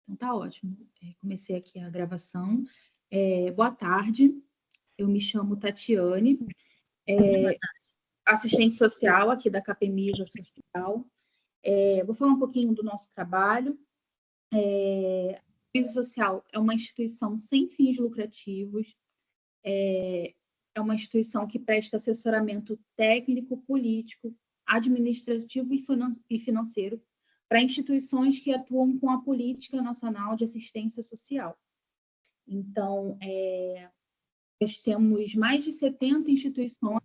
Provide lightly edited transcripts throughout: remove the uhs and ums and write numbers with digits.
Então, tá ótimo. Comecei aqui a gravação. Boa tarde, eu me chamo Tatiane, assistente social aqui da Capemisa Social. Vou falar um pouquinho do nosso trabalho. A Capemisa Social é uma instituição sem fins lucrativos, é uma instituição que presta assessoramento técnico, político, administrativo e financeiro para instituições que atuam com a política nacional de assistência social. Então, nós temos mais de 70 instituições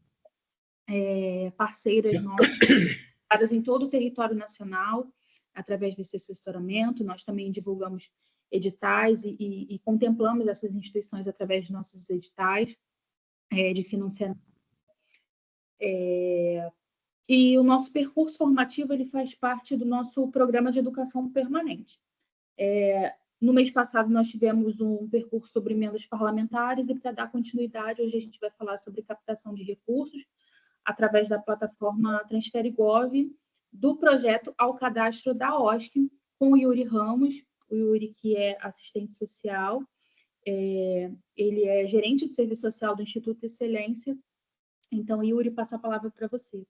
parceiras nossas, em todo o território nacional, através desse assessoramento. Nós também divulgamos editais e contemplamos essas instituições através dos nossos editais de financiamento. E o nosso percurso formativo ele faz parte do nosso programa de educação permanente. No mês passado, nós tivemos um percurso sobre emendas parlamentares e, para dar continuidade, hoje a gente vai falar sobre captação de recursos através da plataforma Transferigov, do projeto ao cadastro da OSC, com o Yuri Ramos, o Yuri que é assistente social, ele é gerente de serviço social do Instituto Excelência. Então, Yuri, passo a palavra para você.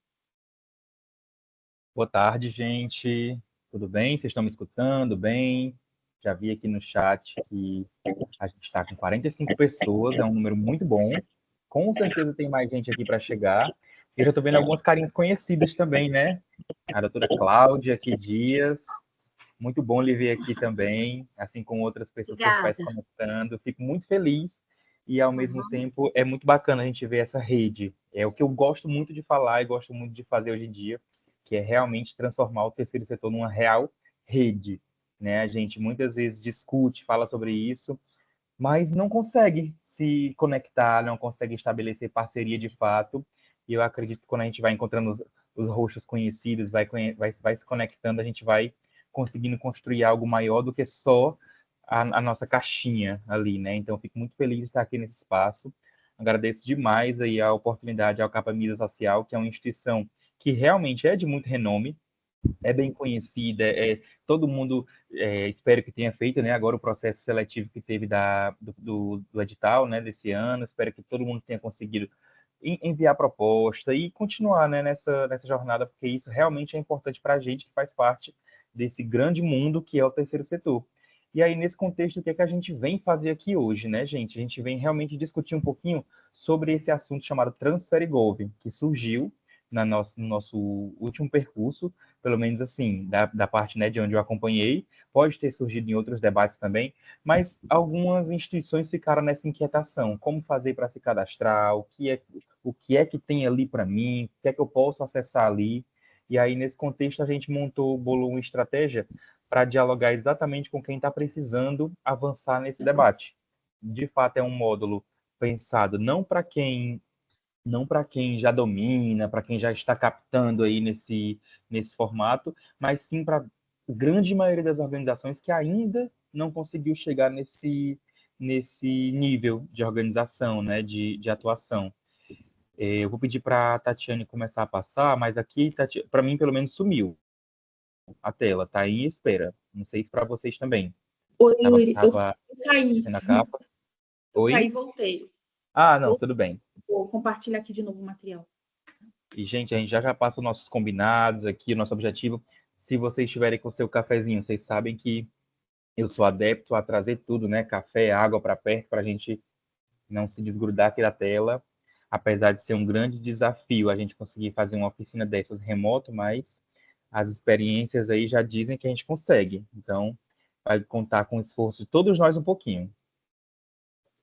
Boa tarde, gente. Tudo bem? Vocês estão me escutando bem? Já vi aqui no chat que a gente está com 45 pessoas, é um número muito bom. Com certeza tem mais gente aqui para chegar. Eu já estou vendo algumas carinhas conhecidas também, né? A doutora Cláudia aqui Dias. Muito bom lhe ver aqui também, assim como outras pessoas que vai se conectando. Fico muito feliz e, ao mesmo tempo, é muito bacana a gente ver essa rede. É o que eu gosto muito de falar e gosto muito de fazer hoje em dia, que é realmente transformar o terceiro setor numa real rede, né? A gente muitas vezes discute, fala sobre isso, mas não consegue se conectar, não consegue estabelecer parceria de fato. E eu acredito que quando a gente vai encontrando os rostos conhecidos, vai se conectando, a gente vai conseguindo construir algo maior do que só a nossa caixinha ali, né? Então, eu fico muito feliz de estar aqui nesse espaço. Agradeço demais aí a oportunidade ao Capemisa Social, que é uma instituição que realmente é de muito renome, é bem conhecida, todo mundo espero que tenha feito, né, agora o processo seletivo que teve do edital, né, desse ano, espero que todo mundo tenha conseguido enviar proposta e continuar, né, nessa jornada, porque isso realmente é importante para a gente que faz parte desse grande mundo que é o terceiro setor. E aí, nesse contexto, o que é que a gente vem fazer aqui hoje, né, gente? A gente vem realmente discutir um pouquinho sobre esse assunto chamado Transferigov, que surgiu no nosso último percurso, pelo menos assim, da parte, né, de onde eu acompanhei, pode ter surgido em outros debates também, mas algumas instituições ficaram nessa inquietação, como fazer para se cadastrar, o que é que tem ali para mim, o que é que eu posso acessar ali, e aí nesse contexto a gente bolou uma estratégia para dialogar exatamente com quem está precisando avançar nesse debate. De fato, é um módulo pensado não para quem já domina, para quem já está captando aí nesse formato, mas sim para a grande maioria das organizações que ainda não conseguiu chegar nesse nível de organização, né, de atuação. Eu vou pedir para a Tatiane começar a passar, mas aqui, para mim, pelo menos, sumiu a tela, tá aí em espera. Não sei se para vocês também. Oi, Yuri, eu caí. Na capa. Eu caí e voltei. Ah, não, tudo bem. Vou compartilhar aqui de novo o material. E, gente, a gente já passa os nossos combinados aqui, o nosso objetivo. Se vocês estiverem com o seu cafezinho, vocês sabem que eu sou adepto a trazer tudo, né? Café, água para perto, para a gente não se desgrudar aqui da tela. Apesar de ser um grande desafio a gente conseguir fazer uma oficina dessas remoto, mas as experiências aí já dizem que a gente consegue. Então, vai contar com o esforço de todos nós um pouquinho.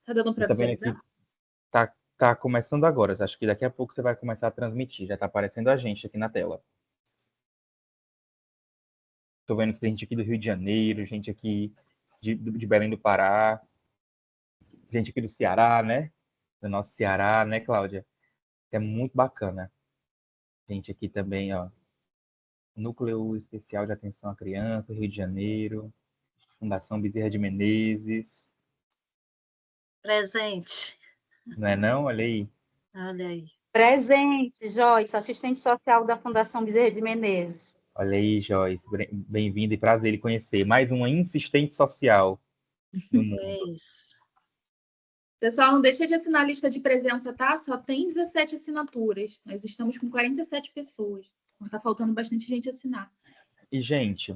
Tá dando para visualizar? Tá começando agora. Acho que daqui a pouco você vai começar a transmitir. Já está aparecendo a gente aqui na tela. Estou vendo que tem gente aqui do Rio de Janeiro, gente aqui de Belém do Pará, gente aqui do Ceará, né? Do nosso Ceará, né, Cláudia? É muito bacana. Gente aqui também, ó. Núcleo Especial de Atenção à Criança, Rio de Janeiro, Fundação Bezerra de Menezes. Presente. Não é não? Olha aí. Olha aí. Presente, Joyce, assistente social da Fundação Bezerra de Menezes. Olha aí, Joyce, bem-vinda e prazer em conhecer. Mais uma insistente social no É mundo. isso. Pessoal, não deixa de assinar a lista de presença, tá? Só tem 17 assinaturas. Nós estamos com 47 pessoas. Então, tá faltando bastante gente assinar. E, gente,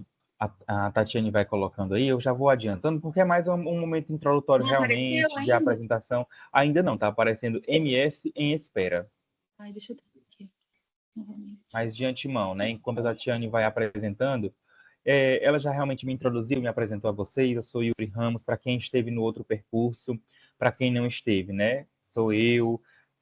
a Tatiane vai colocando aí, eu já vou adiantando, porque é mais um momento introdutório Não apareceu realmente, de ainda? apresentação. Ainda não, tá aparecendo MS em espera. Ai, deixa eu ver aqui. Mas de antemão, né? Enquanto a Tatiane vai apresentando, ela já realmente me introduziu, me apresentou a vocês. Eu sou Yuri Ramos, para quem esteve no outro percurso, para quem não esteve, né? Sou eu,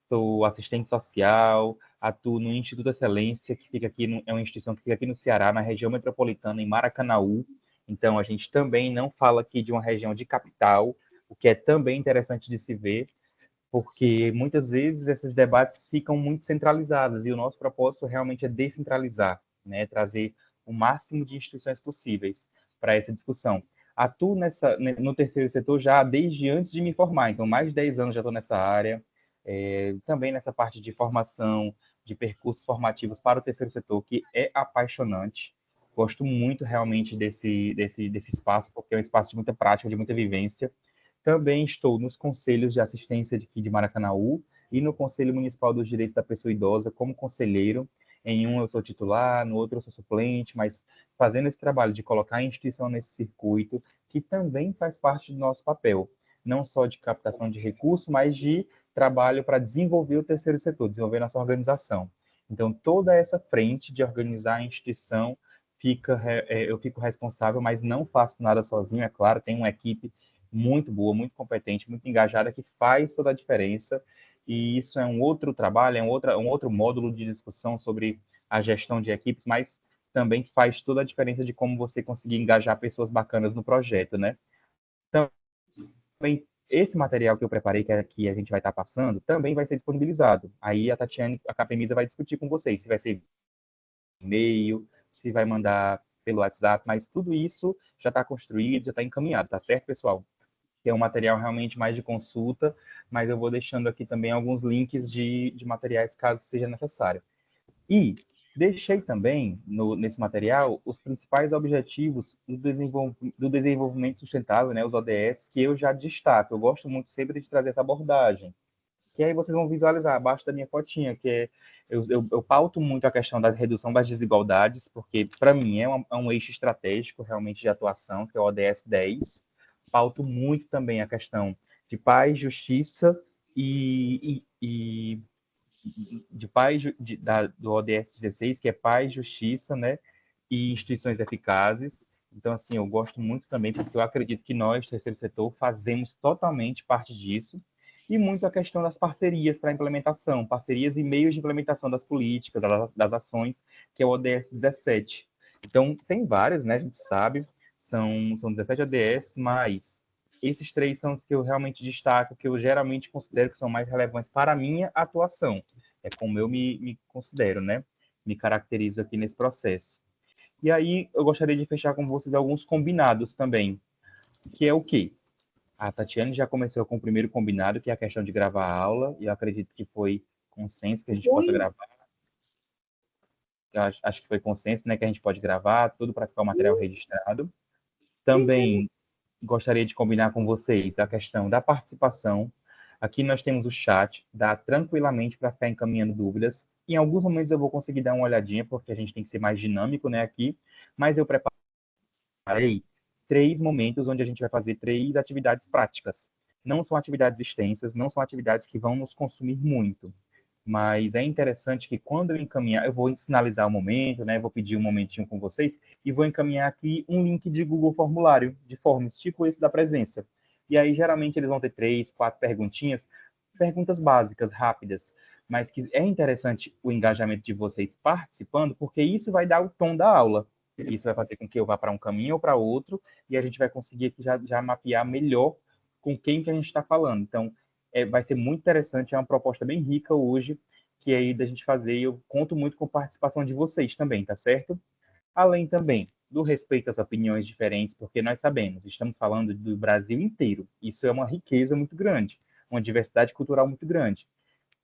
sou assistente social, atuo no Instituto Excelência, que fica aqui, é uma instituição que fica aqui no Ceará, na região metropolitana, em Maracanaú. Então, a gente também não fala aqui de uma região de capital, o que é também interessante de se ver, porque muitas vezes esses debates ficam muito centralizados e o nosso propósito realmente é descentralizar, né? Trazer o máximo de instituições possíveis para essa discussão. Atuo no terceiro setor já desde antes de me formar, então mais de 10 anos já estou nessa área, também nessa parte de formação, de percursos formativos para o terceiro setor, que é apaixonante. Gosto muito realmente desse espaço, porque é um espaço de muita prática, de muita vivência. Também estou nos conselhos de assistência de Maracanaú e no Conselho Municipal dos Direitos da Pessoa Idosa como conselheiro. Em um eu sou titular, no outro eu sou suplente, mas fazendo esse trabalho de colocar a instituição nesse circuito, que também faz parte do nosso papel, não só de captação de recursos, mas de trabalho para desenvolver o terceiro setor, desenvolver nossa organização. Então, toda essa frente de organizar a instituição, eu fico responsável, mas não faço nada sozinho, é claro, tem uma equipe muito boa, muito competente, muito engajada, que faz toda a diferença. E isso é um outro trabalho, um outro módulo de discussão sobre a gestão de equipes, mas também faz toda a diferença de como você conseguir engajar pessoas bacanas no projeto, né? Também esse material que eu preparei, que a gente vai estar passando, também vai ser disponibilizado. Aí a Tatiane, a Capemisa, vai discutir com vocês se vai ser e-mail, se vai mandar pelo WhatsApp, mas tudo isso já está construído, já está encaminhado, tá certo, pessoal? Que é um material realmente mais de consulta, mas eu vou deixando aqui também alguns links de materiais caso seja necessário. E deixei também nesse material os principais objetivos do desenvolvimento sustentável, né, os ODS, que eu já destaco. Eu gosto muito sempre de trazer essa abordagem, que aí vocês vão visualizar abaixo da minha fotinha, que é, eu pauto muito a questão da redução das desigualdades, porque para mim é um eixo estratégico realmente de atuação, que é o ODS 10. Pauto muito também a questão de paz, justiça e de paz do ODS 16, que é paz, justiça, né, e instituições eficazes. Então, assim, eu gosto muito também, porque eu acredito que nós, terceiro setor, fazemos totalmente parte disso, e muito a questão das parcerias para a implementação, parcerias e meios de implementação das políticas, das ações, que é o ODS 17. Então, tem várias, né, a gente sabe, são 17 ODS, mas esses três são os que eu realmente destaco, que eu geralmente considero que são mais relevantes para a minha atuação. É como eu me considero, né? Me caracterizo aqui nesse processo. E aí, eu gostaria de fechar com vocês alguns combinados também, que é o quê? A Tatiane já começou com o primeiro combinado, que é a questão de gravar a aula, e eu acredito que foi consenso que a gente possa gravar. Eu acho que foi consenso, né, que a gente pode gravar, tudo para ficar o material registrado. Também gostaria de combinar com vocês a questão da participação. Aqui nós temos o chat, dá tranquilamente para ficar encaminhando dúvidas. Em alguns momentos eu vou conseguir dar uma olhadinha, porque a gente tem que ser mais dinâmico, né, aqui, mas eu preparei 3 momentos onde a gente vai fazer 3 atividades práticas. Não são atividades extensas, não são atividades que vão nos consumir muito, mas é interessante que quando eu encaminhar, eu vou sinalizar o momento, né? Vou pedir um momentinho com vocês e vou encaminhar aqui um link de Google Formulário, de formas, tipo esse da presença. E aí, geralmente, eles vão ter 3, 4 perguntinhas, perguntas básicas, rápidas, mas que é interessante o engajamento de vocês participando, porque isso vai dar o tom da aula. Isso vai fazer com que eu vá para um caminho ou para outro, e a gente vai conseguir aqui já mapear melhor com quem que a gente está falando. Então, vai ser muito interessante, é uma proposta bem rica hoje, que aí da gente fazer, e eu conto muito com a participação de vocês também, tá certo? Além também do respeito às opiniões diferentes, porque nós sabemos, estamos falando do Brasil inteiro, isso é uma riqueza muito grande, uma diversidade cultural muito grande.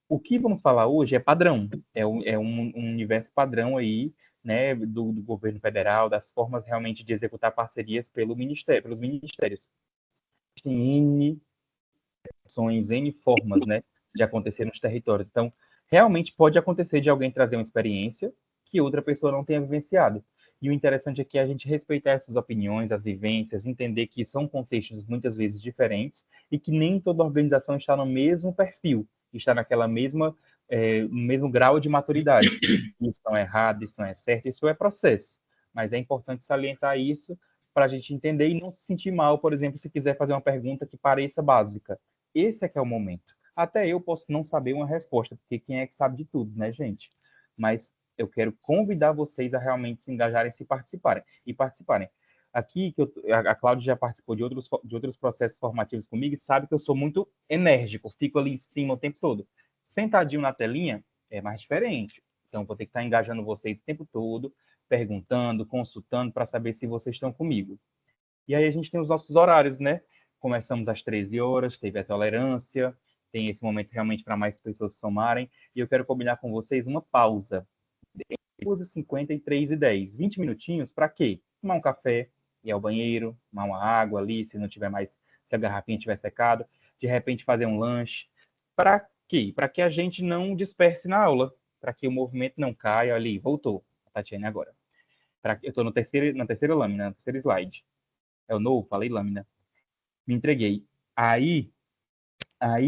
O que vamos falar hoje é padrão, um universo padrão aí né, do governo federal, das formas realmente de executar parcerias pelos ministérios. Tem N ações, N formas, né, de acontecer nos territórios. Então, realmente pode acontecer de alguém trazer uma experiência que outra pessoa não tenha vivenciado. E o interessante é que a gente respeitar essas opiniões, as vivências, entender que são contextos muitas vezes diferentes e que nem toda organização está no mesmo perfil, está naquela mesma, no mesmo grau de maturidade. Isso não é errado, isso não é certo, isso é processo. Mas é importante salientar isso para a gente entender e não se sentir mal, por exemplo, se quiser fazer uma pergunta que pareça básica. Esse é que é o momento. Até eu posso não saber uma resposta, porque quem é que sabe de tudo, né, gente? Mas eu quero convidar vocês a realmente se engajarem e participarem. Aqui, a Cláudia já participou de outros processos formativos comigo e sabe que eu sou muito enérgico, fico ali em cima o tempo todo. Sentadinho na telinha é mais diferente. Então, vou ter que estar engajando vocês o tempo todo, perguntando, consultando, para saber se vocês estão comigo. E aí a gente tem os nossos horários, né? Começamos às 13 horas, teve a tolerância, tem esse momento realmente para mais pessoas se somarem, e eu quero combinar com vocês uma pausa. 2h50 e 3h10. 20 minutinhos para quê? Tomar um café, ir ao banheiro, tomar uma água ali, se não tiver mais, se a garrafinha estiver secada, de repente fazer um lanche. Para quê? Para que a gente não disperse na aula, para que o movimento não caia ali. Voltou, a Tatiane agora. Eu estou na terceira lâmina, no terceiro slide. É o novo? Falei lâmina. Me entreguei. Aí,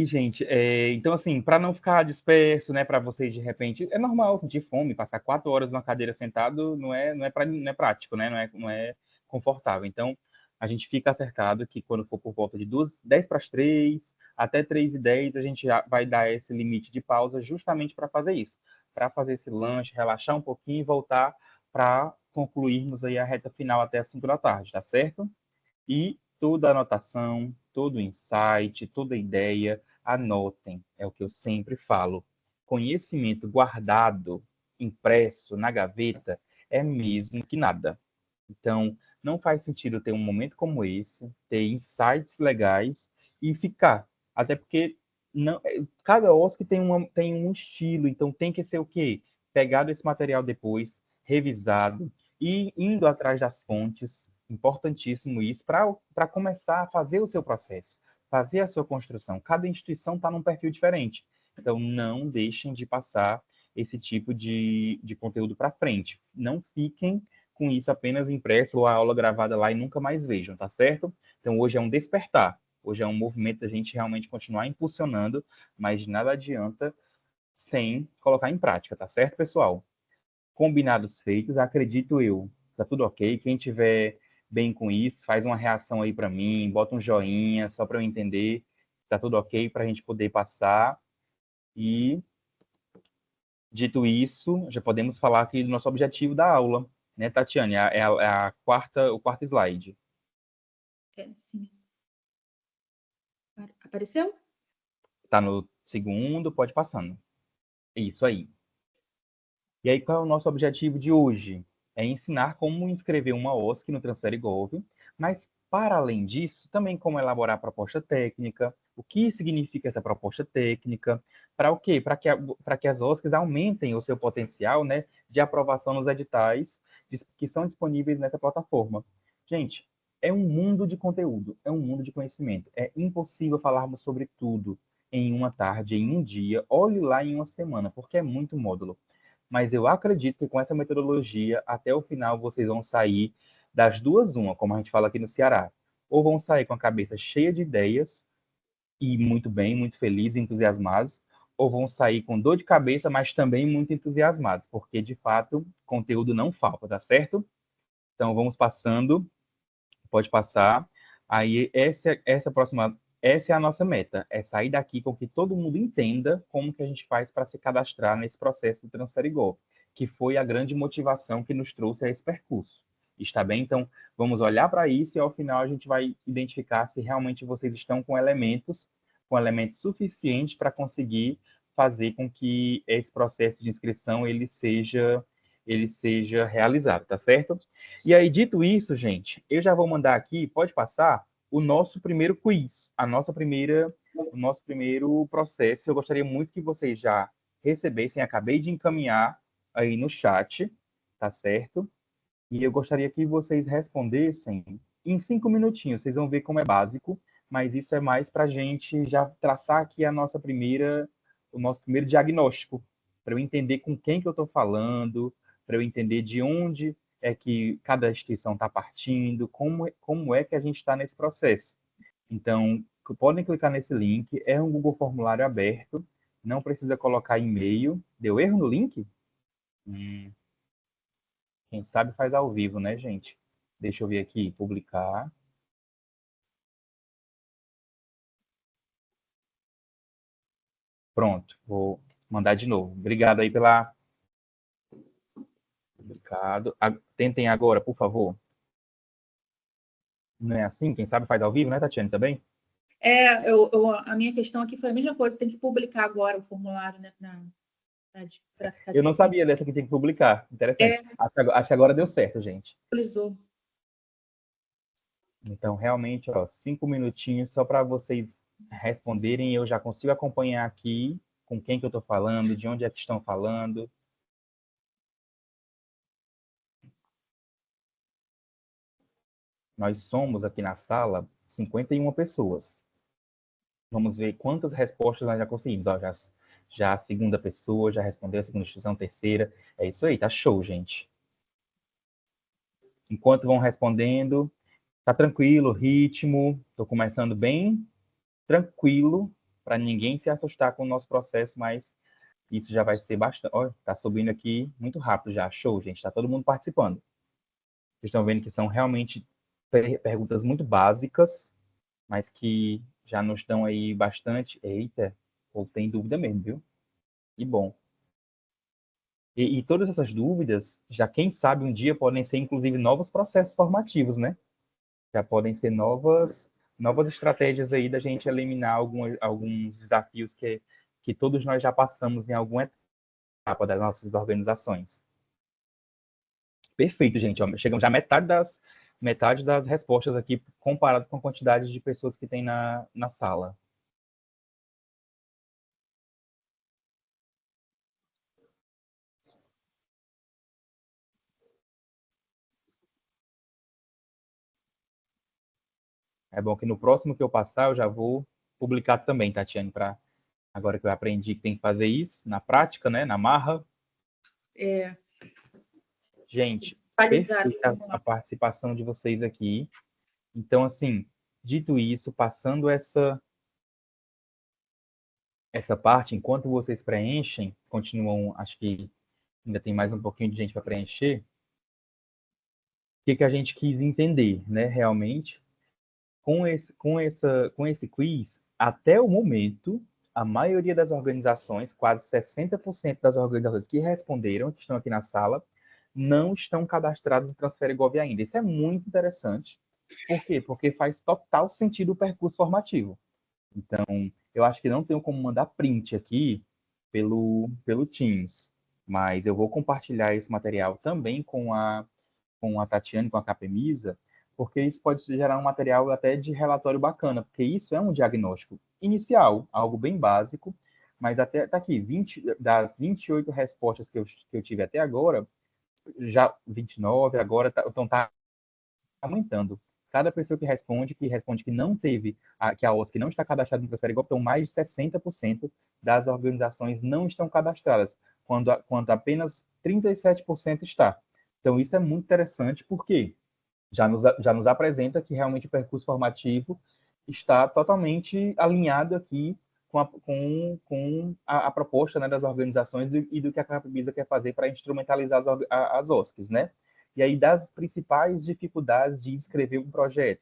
gente, então assim, para não ficar disperso, né, para vocês de repente, é normal sentir fome, passar 4 horas numa cadeira sentado não é prático, né, não é confortável. Então, a gente fica acertado que quando for por volta de 10 para as 3, até 3h10, a gente já vai dar esse limite de pausa justamente para fazer isso, para fazer esse lanche, relaxar um pouquinho e voltar para concluirmos aí a reta final até as 5 da tarde, tá certo? E toda anotação, todo insight, toda ideia, anotem. É o que eu sempre falo. Conhecimento guardado, impresso na gaveta, é mesmo que nada. Então, não faz sentido ter um momento como esse, ter insights legais e ficar. Até porque não, cada OSC tem um estilo, então tem que ser o quê? Pegado esse material depois, revisado e indo atrás das fontes, importantíssimo isso, para começar a fazer o seu processo, fazer a sua construção. Cada instituição está num perfil diferente. Então, não deixem de passar esse tipo de conteúdo para frente. Não fiquem com isso apenas impresso ou a aula gravada lá e nunca mais vejam, tá certo? Então, hoje é um despertar. Hoje é um movimento da gente realmente continuar impulsionando, mas de nada adianta sem colocar em prática, tá certo, pessoal? Combinados feitos, acredito eu. Tá tudo ok? Quem tiver bem com isso, faz uma reação aí para mim, bota um joinha, só para eu entender. Tá tudo ok para a gente poder passar. E, dito isso, já podemos falar aqui do nosso objetivo da aula, né, Tatiane? O quarto slide. Sim. Apareceu? Tá no segundo, pode passando. Isso aí. E aí, qual é o nosso objetivo de hoje? É ensinar como inscrever uma OSC no Transfere Gov, mas, para além disso, também como elaborar a proposta técnica, o que significa essa proposta técnica, para o quê? Para que as OSCs aumentem o seu potencial, né, de aprovação nos editais que são disponíveis nessa plataforma. Gente, é um mundo de conteúdo, é um mundo de conhecimento. É impossível falarmos sobre tudo em uma tarde, em um dia, olhe lá em uma semana, porque é muito módulo. Mas eu acredito que com essa metodologia, até o final, vocês vão sair das duas uma, como a gente fala aqui no Ceará. Ou vão sair com a cabeça cheia de ideias e muito bem, muito felizes, entusiasmados, ou vão sair com dor de cabeça, mas também muito entusiasmados, porque de fato conteúdo não falta, tá certo? Então vamos passando, pode passar. Aí essa é a nossa meta, é sair daqui com que todo mundo entenda como que a gente faz para se cadastrar nesse processo do Transfer Igual, que foi a grande motivação que nos trouxe a esse percurso. Está bem? Então, vamos olhar para isso e ao final a gente vai identificar se realmente vocês estão com elementos suficientes para conseguir fazer com que esse processo de inscrição ele seja realizado, tá certo? E aí, dito isso, gente, eu já vou mandar aqui, pode passar, o nosso primeiro quiz, o nosso primeiro processo. Eu gostaria muito que vocês já recebessem, acabei de encaminhar aí no chat, tá certo? E eu gostaria que vocês respondessem em 5 minutinhos. Vocês vão ver como é básico, mas isso é mais para a gente já traçar aqui o nosso primeiro diagnóstico, para eu entender com quem que eu estou falando, para eu entender de onde é que cada instituição está partindo, como é que a gente está nesse processo. Então, podem clicar nesse link, é um Google Formulário aberto, não precisa colocar e-mail. Deu erro no link? Quem sabe faz ao vivo, né, gente? Deixa eu ver aqui, publicar. Pronto, vou mandar de novo. Obrigado aí pela... Publicado. Tentem agora, por favor. Não é assim? Quem sabe faz ao vivo, né, Tatiane, também? A minha questão aqui foi a mesma coisa, tem que publicar agora o formulário, né, para ficar Eu não sabia dessa que tinha que publicar. Interessante. Acho que agora deu certo, gente. Atualizou. Então, realmente, 5 minutinhos só para vocês responderem. Eu já consigo acompanhar aqui com quem que eu estou falando, de onde é que estão falando. Nós somos aqui na sala 51 pessoas. Vamos ver quantas respostas nós já conseguimos. Já a segunda pessoa já respondeu, a segunda instituição, terceira. É isso aí, tá show, gente. Enquanto vão respondendo, tá tranquilo, o ritmo. Estou começando bem tranquilo, para ninguém se assustar com o nosso processo, mas isso já vai ser bastante. Olha, tá subindo aqui muito rápido já. Show, gente. Tá todo mundo participando. Vocês estão vendo que são realmente perguntas muito básicas, mas que já nos dão aí bastante. Eita, ou tem dúvida mesmo, viu? Que bom. E todas essas dúvidas, já quem sabe um dia podem ser inclusive novos processos formativos, né? Já podem ser novas estratégias aí da gente eliminar alguns desafios que todos nós já passamos em alguma etapa das nossas organizações. Perfeito, gente. Chegamos já a metade das respostas aqui, comparado com a quantidade de pessoas que tem na sala. É bom que no próximo que eu passar, eu já vou publicar também, Tatiane, para agora que eu aprendi que tem que fazer isso na prática, né, na marra. Gente, perfeita a participação de vocês aqui. Então, assim, dito isso, passando essa parte, enquanto vocês preenchem, continuam, acho que ainda tem mais um pouquinho de gente para preencher, o que a gente quis entender, né, realmente, com esse quiz, até o momento, a maioria das organizações, quase 60% das organizações que responderam, que estão aqui na sala, não estão cadastradas no Transfere Gov ainda. Isso é muito interessante. Por quê? Porque faz total sentido o percurso formativo. Então, eu acho que não tenho como mandar print aqui pelo Teams, mas eu vou compartilhar esse material também com a Tatiane, com a Capemisa, porque isso pode gerar um material até de relatório bacana, porque isso é um diagnóstico inicial, algo bem básico, mas até tá aqui, das 28 respostas que eu tive até agora, já 29, agora então tá aumentando. Cada pessoa que responde que não teve, que a OSC não está cadastrada no Transfer Igual, então mais de 60% das organizações não estão cadastradas, quando apenas 37% está. Então, isso é muito interessante, porque já nos apresenta que realmente o percurso formativo está totalmente alinhado aqui com a proposta, né, das organizações e do que a Capemisa quer fazer para instrumentalizar as OSCs, né? E aí, das principais dificuldades de escrever um projeto.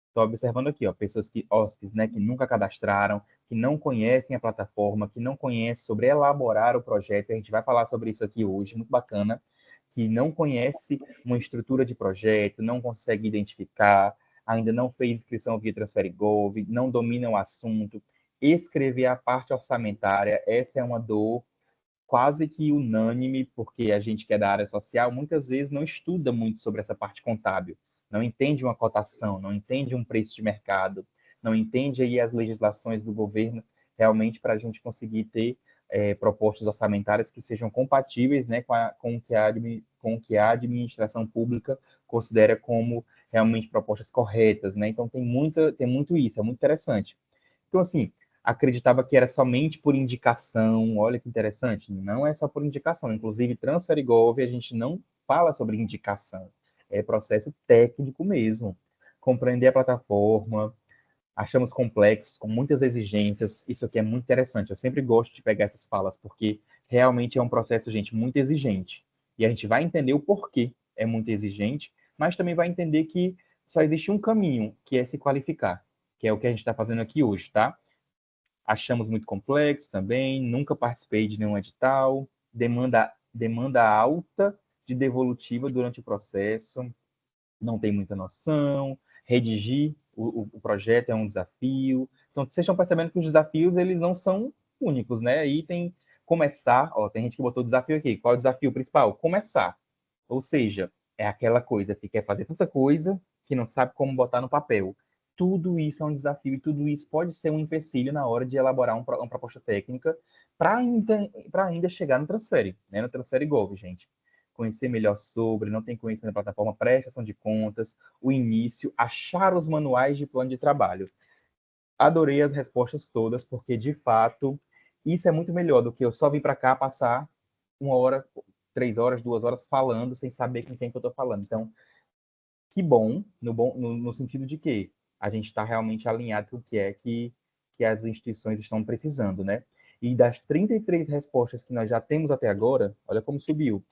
Estou observando aqui, pessoas OSCs, né, que nunca cadastraram, que não conhecem a plataforma, que não conhecem sobre elaborar o projeto. A gente vai falar sobre isso aqui hoje, muito bacana, que não conhece uma estrutura de projeto, não consegue identificar, ainda não fez inscrição via Transfere Gov, não domina o assunto. Escrever a parte orçamentária, essa é uma dor quase que unânime, porque a gente que é da área social, muitas vezes não estuda muito sobre essa parte contábil, não entende uma cotação, não entende um preço de mercado, não entende aí as legislações do governo, realmente para a gente conseguir ter propostas orçamentárias que sejam compatíveis, né, com o que a administração pública considera como realmente propostas corretas, né? Então tem muito isso, é muito interessante. Então, assim, acreditava que era somente por indicação, olha que interessante, não é só por indicação, inclusive Transfer Gov a gente não fala sobre indicação, é processo técnico mesmo, compreender a plataforma, achamos complexos, com muitas exigências, isso aqui é muito interessante, eu sempre gosto de pegar essas falas, porque realmente é um processo, gente, muito exigente, e a gente vai entender o porquê é muito exigente, mas também vai entender que só existe um caminho, que é se qualificar, que é o que a gente está fazendo aqui hoje, tá? Achamos muito complexo também, nunca participei de nenhum edital, demanda alta de devolutiva durante o processo, não tem muita noção, redigir o projeto é um desafio. Então, vocês estão percebendo que os desafios, eles não são únicos, né? Aí tem começar, ó, tem gente que botou desafio aqui. Qual é o desafio principal? Começar. Ou seja, é aquela coisa que quer fazer tanta coisa que não sabe como botar no papel. Tudo isso é um desafio e tudo isso pode ser um empecilho na hora de elaborar uma proposta técnica para ainda chegar no Transfere, né? No Transfere Gov, gente. Conhecer melhor sobre, não tem conhecimento da plataforma, prestação de contas, o início, achar os manuais de plano de trabalho. Adorei as respostas todas, porque de fato isso é muito melhor do que eu só vir para cá passar 1 hora, 3 horas, 2 horas falando sem saber com quem que eu estou falando. Então, que bom, no sentido de que a gente está realmente alinhado com o que é que as instituições estão precisando, né? E das 33 respostas que nós já temos até agora, olha como subiu.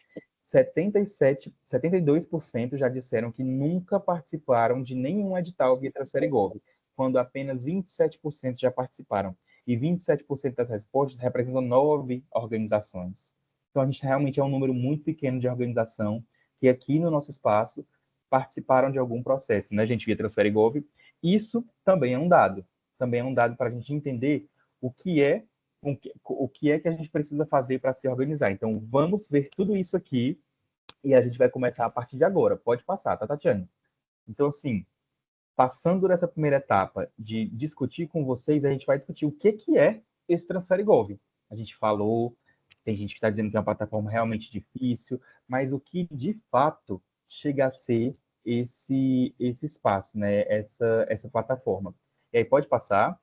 72% já disseram que nunca participaram de nenhum edital via Transfere Gov, quando apenas 27% já participaram. E 27% das respostas representam 9 organizações. Então, a gente realmente é um número muito pequeno de organização que aqui no nosso espaço participaram de algum processo, né, gente, via Transfere Gov. Isso também é um dado. Também é um dado para a gente entender o que é que a gente precisa fazer para se organizar. Então, vamos ver tudo isso aqui e a gente vai começar a partir de agora. Pode passar, tá, Tatiane? Então, assim, passando dessa primeira etapa de discutir com vocês, a gente vai discutir o que é esse Transfere Gov. A gente falou, tem gente que está dizendo que é uma plataforma realmente difícil, mas o que de fato chega a ser esse espaço, né? Essa plataforma. E aí pode passar.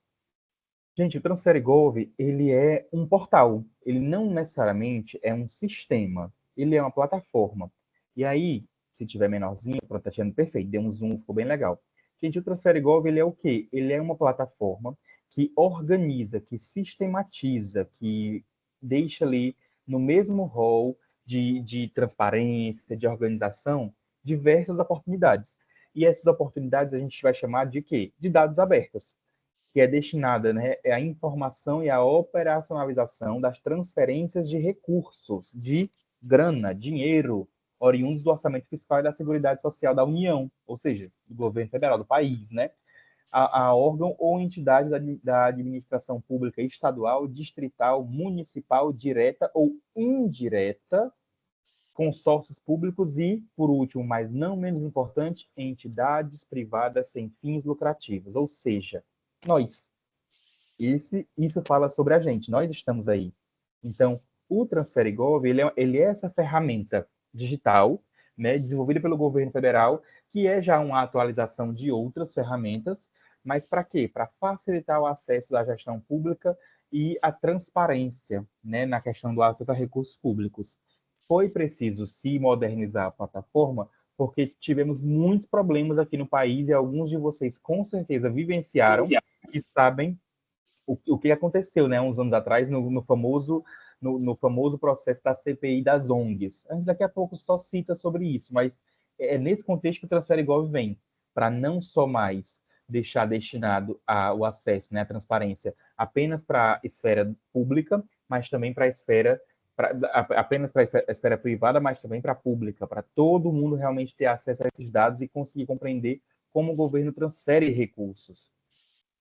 Gente, o Transfere Gov, ele é um portal. Ele não necessariamente é um sistema. Ele é uma plataforma. E aí, se tiver menorzinho, pronto, tá achando perfeito, deu um zoom, ficou bem legal. Gente, o Transfere Gov, ele é o quê? Ele é uma plataforma que organiza, que sistematiza, que deixa ali no mesmo rol de transparência, de organização, diversas oportunidades. E essas oportunidades a gente vai chamar de quê? De dados abertos, que é destinada, né, à informação e à operacionalização das transferências de recursos, de grana, dinheiro, oriundos do orçamento fiscal e da Seguridade Social da União, ou seja, do governo federal, do país, né? A órgão ou entidade da administração pública estadual, distrital, municipal, direta ou indireta, consórcios públicos e, por último, mas não menos importante, entidades privadas sem fins lucrativos, ou seja, nós. Isso fala sobre a gente, nós estamos aí. Então, o Transfere Gov, ele é essa ferramenta digital, né, desenvolvida pelo governo federal, que é já uma atualização de outras ferramentas, mas para quê? Para facilitar o acesso à gestão pública e a transparência, né, na questão do acesso a recursos públicos. Foi preciso se modernizar a plataforma, porque tivemos muitos problemas aqui no país e alguns de vocês com certeza vivenciaram e sabem o que aconteceu, né, uns anos atrás, no famoso processo da CPI das ONGs. A gente daqui a pouco só cita sobre isso, mas é nesse contexto que o Transfere Gov vem, para não só mais deixar destinado o acesso, né, a transparência, apenas para a esfera pública, mas também para a esfera, apenas para a esfera privada, mas também para a pública, para todo mundo realmente ter acesso a esses dados e conseguir compreender como o governo transfere recursos.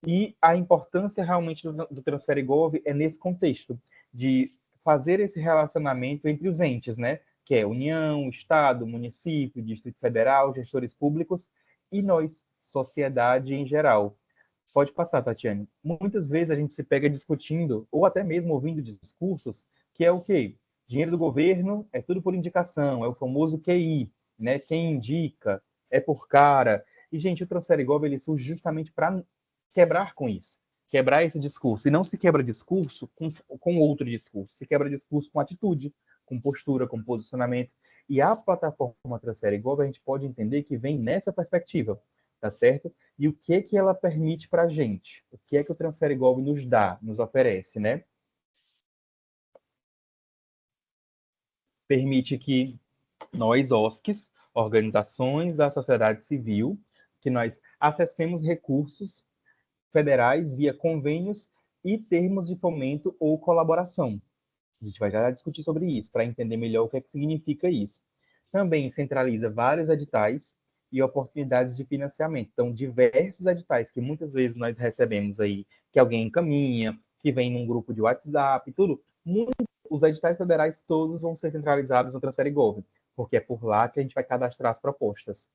E a importância realmente do Transfere Gov é nesse contexto, de fazer esse relacionamento entre os entes, né? Que é União, Estado, município, Distrito Federal, gestores públicos e nós, sociedade em geral. Pode passar, Tatiane. Muitas vezes a gente se pega discutindo, ou até mesmo ouvindo discursos, que é o quê? Dinheiro do governo é tudo por indicação, é o famoso QI, né? Quem indica é por cara. E, gente, o Transfere Gov, ele surge justamente para quebrar com isso, quebrar esse discurso. E não se quebra discurso com outro discurso, se quebra discurso com atitude, com postura, com posicionamento. E a plataforma Transfere Gov, a gente pode entender que vem nessa perspectiva, tá certo? E o que ela permite para a gente? O que é que o Transfere Gov nos dá, nos oferece, né? Permite que nós, OSCs, organizações da sociedade civil, que nós acessemos recursos federais via convênios e termos de fomento ou colaboração. A gente vai já discutir sobre isso, para entender melhor o que é que significa isso. Também centraliza vários editais e oportunidades de financiamento. Então, diversos editais que muitas vezes nós recebemos aí, que alguém encaminha, que vem num grupo de WhatsApp, tudo. Os editais federais todos vão ser centralizados no Transfere Gov, porque é por lá que a gente vai cadastrar as propostas.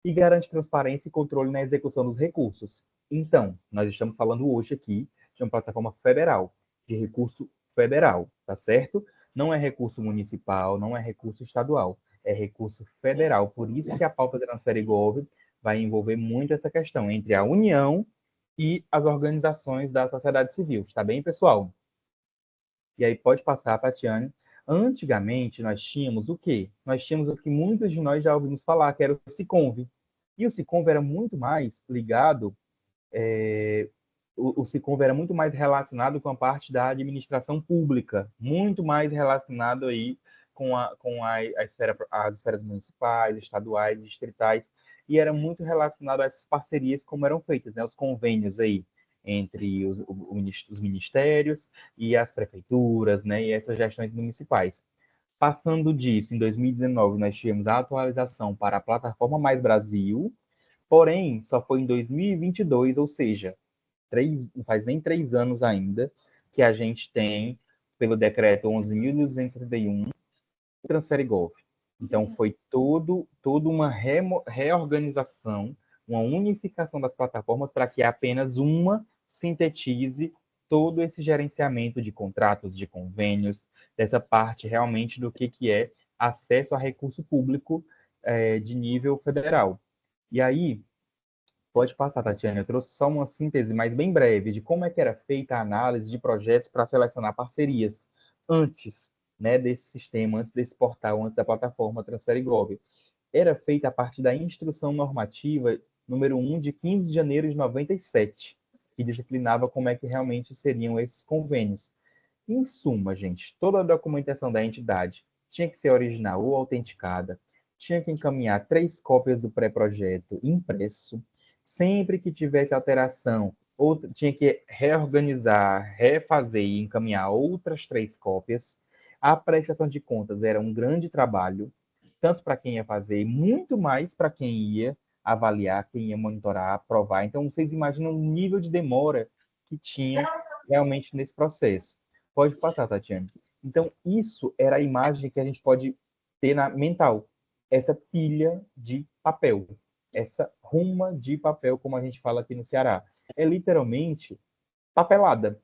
E garante transparência e controle na execução dos recursos. Então, nós estamos falando hoje aqui de uma plataforma federal, de recurso federal, tá certo? Não é recurso municipal, não é recurso estadual, é recurso federal. Por isso que a pauta Transfere Gov vai envolver muito essa questão entre a União e as organizações da sociedade civil. Está bem, pessoal? E aí pode passar, Tatiane. Antigamente, nós tínhamos o quê? Nós tínhamos o que muitos de nós já ouvimos falar, que era o Siconv. E o Siconv era muito mais ligado, o Siconv era muito mais relacionado com a parte da administração pública, muito mais relacionado aí com a esfera, as esferas municipais, estaduais, distritais, e era muito relacionado a essas parcerias como eram feitas, né? Os convênios aí entre os ministérios e as prefeituras, né? E essas gestões municipais. Passando disso, em 2019, nós tivemos a atualização para a plataforma Mais Brasil, porém, só foi em 2022, ou seja, não faz nem 3 anos ainda, que a gente tem, pelo decreto 11.271, o Transfere Gov. Então, foi toda uma reorganização, uma unificação das plataformas para que apenas uma sintetize todo esse gerenciamento de contratos, de convênios, dessa parte realmente do que é acesso a recurso público de nível federal. E aí, pode passar, Tatiana. Eu trouxe só uma síntese, mas bem breve, de como é que era feita a análise de projetos para selecionar parcerias antes, né, desse sistema, antes desse portal, antes da plataforma Transfere Gov. Era feita a partir da Instrução Normativa número 1 de 15 de janeiro de 97, que disciplinava como é que realmente seriam esses convênios. Em suma, gente, toda a documentação da entidade tinha que ser original ou autenticada, tinha que encaminhar 3 cópias do pré-projeto impresso, sempre que tivesse alteração, ou tinha que reorganizar, refazer e encaminhar outras 3 cópias. A prestação de contas era um grande trabalho, tanto para quem ia fazer, e muito mais para quem ia avaliar, quem ia monitorar, aprovar. Então, vocês imaginam o nível de demora que tinha realmente nesse processo. Pode passar, Tatiana. Então, isso era a imagem que a gente pode ter na mental. Essa pilha de papel. Essa ruma de papel, como a gente fala aqui no Ceará. É literalmente papelada.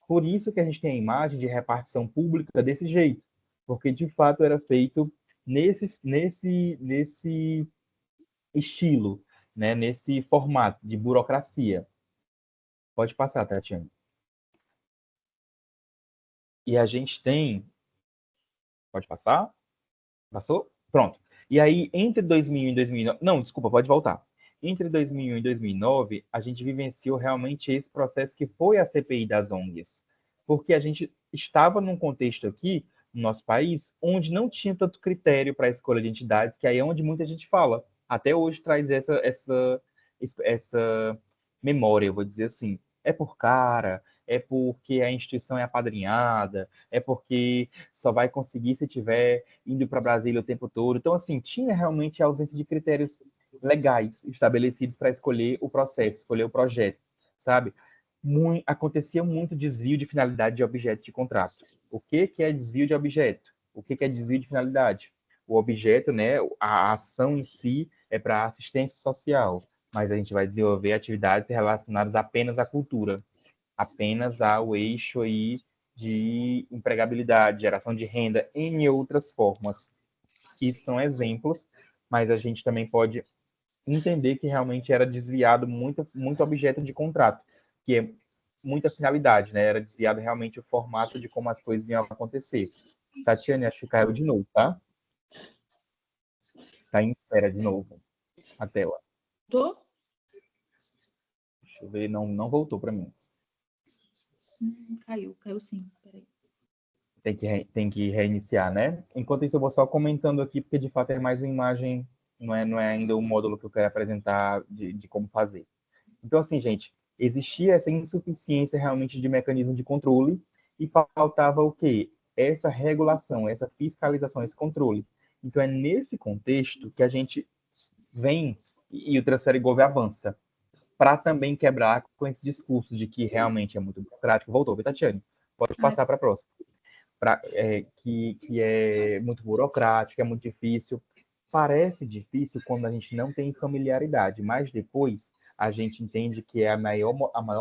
Por isso que a gente tem a imagem de repartição pública desse jeito. Porque, de fato, era feito nesse estilo, né? Nesse formato de burocracia. Pode passar, Tatiana. E a gente tem... Pode passar? Passou? Pronto. E aí, entre 2001 e 2009... Não, desculpa, pode voltar. Entre 2001 e 2009, a gente vivenciou realmente esse processo que foi a CPI das ONGs. Porque a gente estava num contexto aqui, no nosso país, onde não tinha tanto critério para a escolha de entidades, que aí é onde muita gente fala. Até hoje traz essa memória, eu vou dizer assim. É por cara, é porque a instituição é apadrinhada, é porque só vai conseguir se tiver indo para Brasília o tempo todo. Então, assim, tinha realmente a ausência de critérios legais estabelecidos para escolher o processo, escolher o projeto, sabe? Acontecia muito desvio de finalidade de objeto de contrato. O que é desvio de objeto? O que é desvio de finalidade? O objeto, né, a ação em si é para assistência social, mas a gente vai desenvolver atividades relacionadas apenas à cultura, apenas ao eixo aí de empregabilidade, geração de renda, em outras formas. Isso são exemplos, mas a gente também pode entender que realmente era desviado muito objeto de contrato, que é muita finalidade, né? Era desviado realmente o formato de como as coisas iam acontecer. Tatiane, acho que caiu de novo, tá? Tá em espera de novo a tela. Tô? Deixa eu ver, não voltou para mim. Caiu sim. Peraí. Tem que reiniciar, né? Enquanto isso, eu vou só comentando aqui, porque de fato é mais uma imagem, não é ainda o módulo que eu quero apresentar de como fazer. Então, assim, gente, existia essa insuficiência realmente de mecanismo de controle e faltava o quê? Essa regulação, essa fiscalização, esse controle. Então, é nesse contexto que a gente vem e o Transfere Gov avança, para também quebrar com esse discurso de que realmente é muito burocrático. Voltou, Tatiane? Pode passar para a próxima. Que é muito burocrático, é muito difícil. Parece difícil quando a gente não tem familiaridade, mas depois a gente entende que é a maior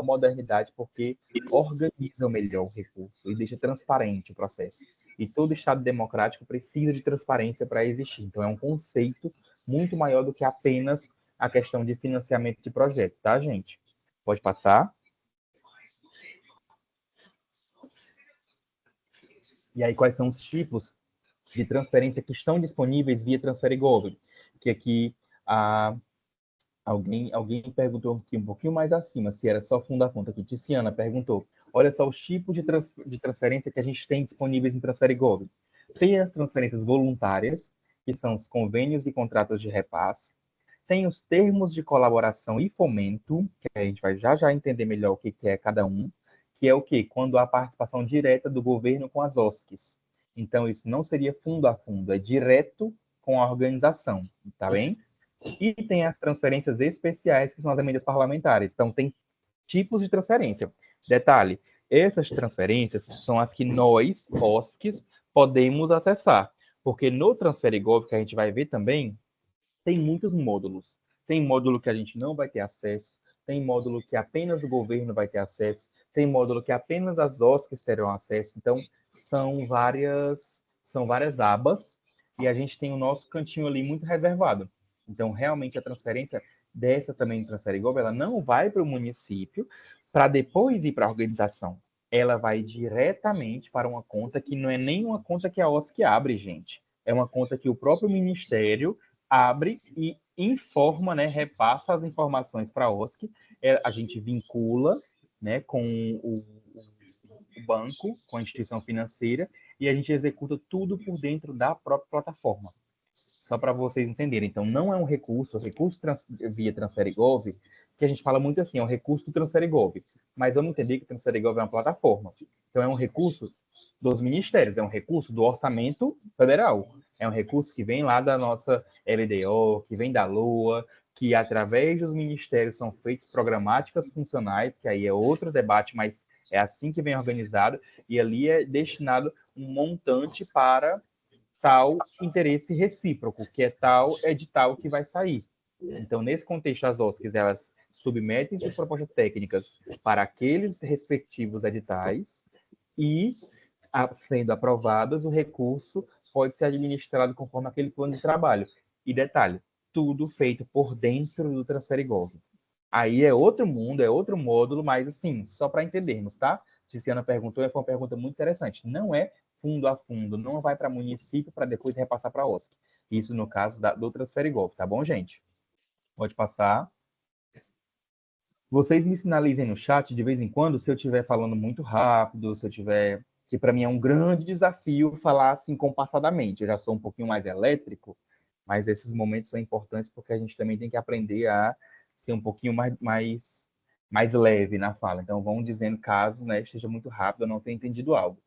modernidade porque organiza melhor o recurso e deixa transparente o processo. E todo Estado democrático precisa de transparência para existir. Então, é um conceito muito maior do que apenas a questão de financiamento de projeto, tá, gente? Pode passar. E aí, quais são os tipos de transferência que estão disponíveis via TransfereGov? Que aqui alguém perguntou aqui um pouquinho mais acima, se era só fundo a conta aqui. Tiziana perguntou, olha só os tipos de transferência que a gente tem disponíveis em TransfereGov. Tem as transferências voluntárias, que são os convênios e contratos de repasse. Tem os termos de colaboração e fomento, que a gente vai já entender melhor o que é cada um, que é o quê? Quando há participação direta do governo com as OSCs. Então, isso não seria fundo a fundo, é direto com a organização, tá bem? E tem as transferências especiais, que são as emendas parlamentares. Então, tem tipos de transferência. Detalhe, essas transferências são as que nós, OSCs, podemos acessar. Porque no TransfereGov, que a gente vai ver também, tem muitos módulos. Tem módulo que a gente não vai ter acesso, tem módulo que apenas o governo vai ter acesso, tem módulo que apenas as OSCs terão acesso. Então, são várias abas e a gente tem o nosso cantinho ali muito reservado. Então, realmente, a transferência dessa também do TransfereGov, ela não vai para o município para depois ir para a organização. Ela vai diretamente para uma conta que não é nem uma conta que a OSC abre, gente. É uma conta que o próprio Ministério abre e informa, né, repassa as informações para a OSC, a gente vincula, né, com o banco, com a instituição financeira, e a gente executa tudo por dentro da própria plataforma. Só para vocês entenderem. Então, não é um recurso via TransfereGov, que a gente fala muito assim, é um recurso do TransfereGov. Mas vamos entender que o TransfereGov é uma plataforma. Então, é um recurso dos ministérios, é um recurso do orçamento federal. É um recurso que vem lá da nossa LDO, que vem da LOA, que através dos ministérios são feitas programáticas funcionais, que aí é outro debate, mas é assim que vem organizado, e ali é destinado um montante para tal interesse recíproco, que é tal edital que vai sair. Então, nesse contexto, as OSCs, elas submetem suas propostas técnicas para aqueles respectivos editais e, sendo aprovadas, o recurso pode ser administrado conforme aquele plano de trabalho. E detalhe, tudo feito por dentro do TransfereGov. Aí é outro mundo, é outro módulo, mas assim, só para entendermos, tá? Tiziana perguntou, e foi uma pergunta muito interessante. Não é fundo a fundo, não vai para município para depois repassar para a OSC. Isso no caso do TransfereGov, tá bom, gente? Pode passar. Vocês me sinalizem no chat de vez em quando se eu estiver falando muito rápido, se eu tiver... Que para mim é um grande desafio falar assim compassadamente. Eu já sou um pouquinho mais elétrico, mas esses momentos são importantes porque a gente também tem que aprender a ser um pouquinho mais leve na fala. Então, vão dizendo caso, né, esteja muito rápido, eu não tenha entendido algo.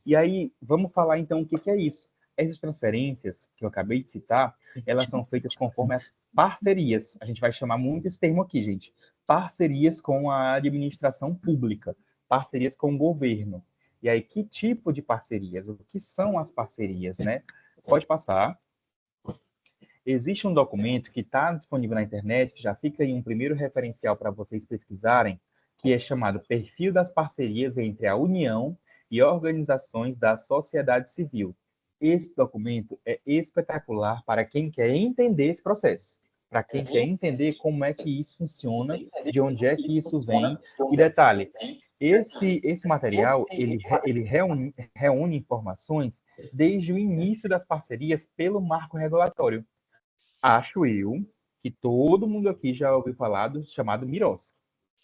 E aí, vamos falar então o que é isso. Essas transferências que eu acabei de citar, elas são feitas conforme as parcerias. A gente vai chamar muito esse termo aqui, gente. Parcerias com a administração pública, parcerias com o governo. E aí, que tipo de parcerias? O que são as parcerias, né? Pode passar. Existe um documento que está disponível na internet, que já fica aí um primeiro referencial para vocês pesquisarem, que é chamado Perfil das Parcerias entre a União e Organizações da Sociedade Civil. Esse documento é espetacular para quem quer entender esse processo, para quem quer entender como é que isso funciona, de onde é que isso vem. E detalhe, esse material ele reúne informações desde o início das parcerias pelo marco regulatório. Acho eu que todo mundo aqui já ouviu falar do chamado MIROS,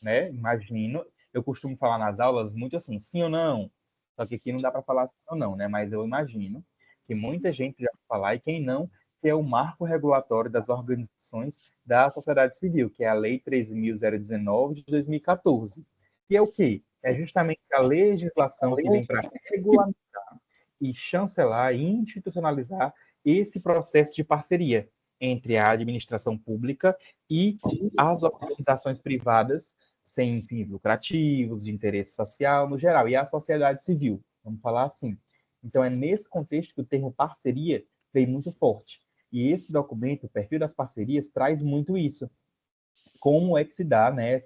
né? Imagino, eu costumo falar nas aulas muito assim, sim ou não, só que aqui não dá para falar sim ou não, né? Mas eu imagino que muita gente já vai falar, e quem não, que é o marco regulatório das organizações da sociedade civil, que é a Lei 13.019 de 2014, que é o quê? É justamente a legislação que vem para regulamentar e chancelar e institucionalizar esse processo de parceria entre a administração pública e as organizações privadas sem fins lucrativos, de interesse social no geral, e a sociedade civil, vamos falar assim. Então, é nesse contexto que o termo parceria vem muito forte. E esse documento, o Perfil das Parcerias, traz muito isso. Como é que se dá, né,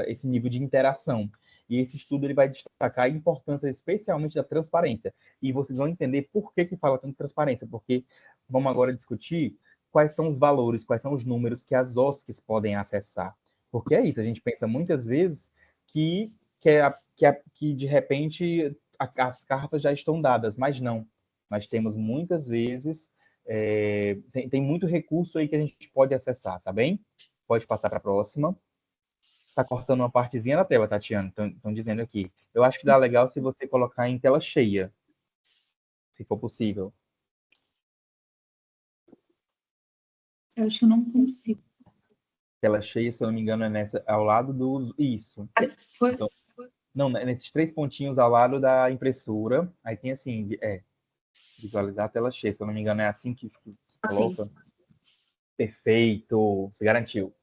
esse nível de interação? E esse estudo ele vai destacar a importância especialmente da transparência. E vocês vão entender por que fala tanto de transparência, porque vamos agora discutir quais são os valores, quais são os números que as OSCs podem acessar. Porque é isso, a gente pensa muitas vezes que de repente as cartas já estão dadas, mas não. Nós temos muitas vezes, tem muito recurso aí que a gente pode acessar, tá bem? Pode passar para a próxima. Está cortando uma partezinha da tela, Tatiana. Estão dizendo aqui. Eu acho que dá legal se você colocar em tela cheia, se for possível. Eu acho que eu não consigo. Tela cheia, se eu não me engano, é nessa, ao lado do... Isso. Foi? Então, não, nesses 3 pontinhos ao lado da impressora. Aí tem assim, visualizar a tela cheia. Se eu não me engano, é assim que coloca. Assim. Perfeito. Se garantiu.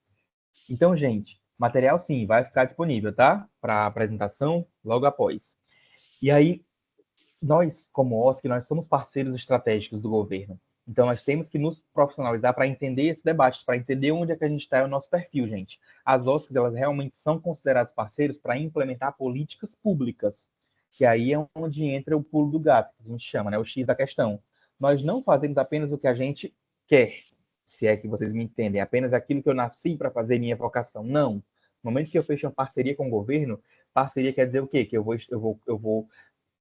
Então, gente, material sim, vai ficar disponível, tá? Para apresentação logo após. E aí, nós, como OSC, nós somos parceiros estratégicos do governo. Então, nós temos que nos profissionalizar para entender esse debate, para entender onde é que a gente está e o nosso perfil, gente. As OSCs, elas realmente são consideradas parceiros para implementar políticas públicas, que aí é onde entra o pulo do gato, que a gente chama, né? O X da questão. Nós não fazemos apenas o que a gente quer, se é que vocês me entendem, apenas aquilo que eu nasci para fazer minha vocação. Não. No momento que eu fecho uma parceria com o governo, parceria quer dizer o quê? Que eu vou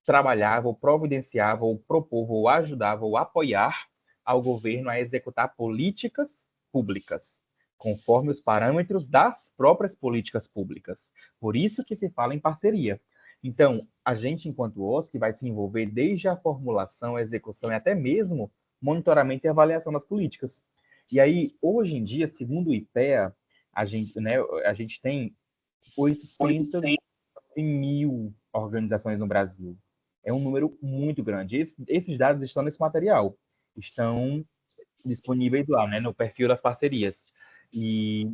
trabalhar, vou providenciar, vou propor, vou ajudar, vou apoiar ao governo a executar políticas públicas, conforme os parâmetros das próprias políticas públicas. Por isso que se fala em parceria. Então, a gente, enquanto OSC, vai se envolver desde a formulação, a execução e até mesmo monitoramento e avaliação das políticas. E aí, hoje em dia, segundo o IPEA, a gente tem 800 mil organizações no Brasil. É um número muito grande. Esses dados estão nesse material, estão disponíveis lá, né, no perfil das parcerias. E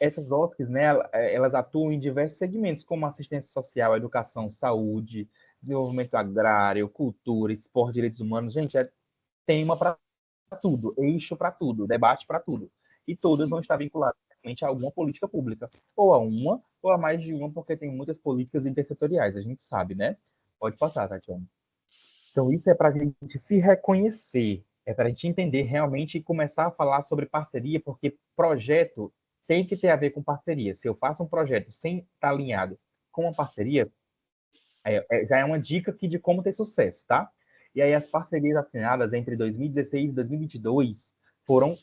essas OSCs, né, elas atuam em diversos segmentos, como assistência social, educação, saúde, desenvolvimento agrário, cultura, esporte, direitos humanos. Gente, é tema para tudo, eixo para tudo, debate para tudo. E todas vão estar vinculadas a alguma política pública, ou a uma, ou a mais de uma, porque tem muitas políticas intersetoriais, a gente sabe, né? Pode passar, Tatiana. Então, isso é para a gente se reconhecer, é para a gente entender realmente e começar a falar sobre parceria, porque projeto tem que ter a ver com parceria. Se eu faço um projeto sem estar alinhado com uma parceria, já é uma dica aqui de como ter sucesso, tá? E aí, as parcerias assinadas entre 2016 e 2022 foram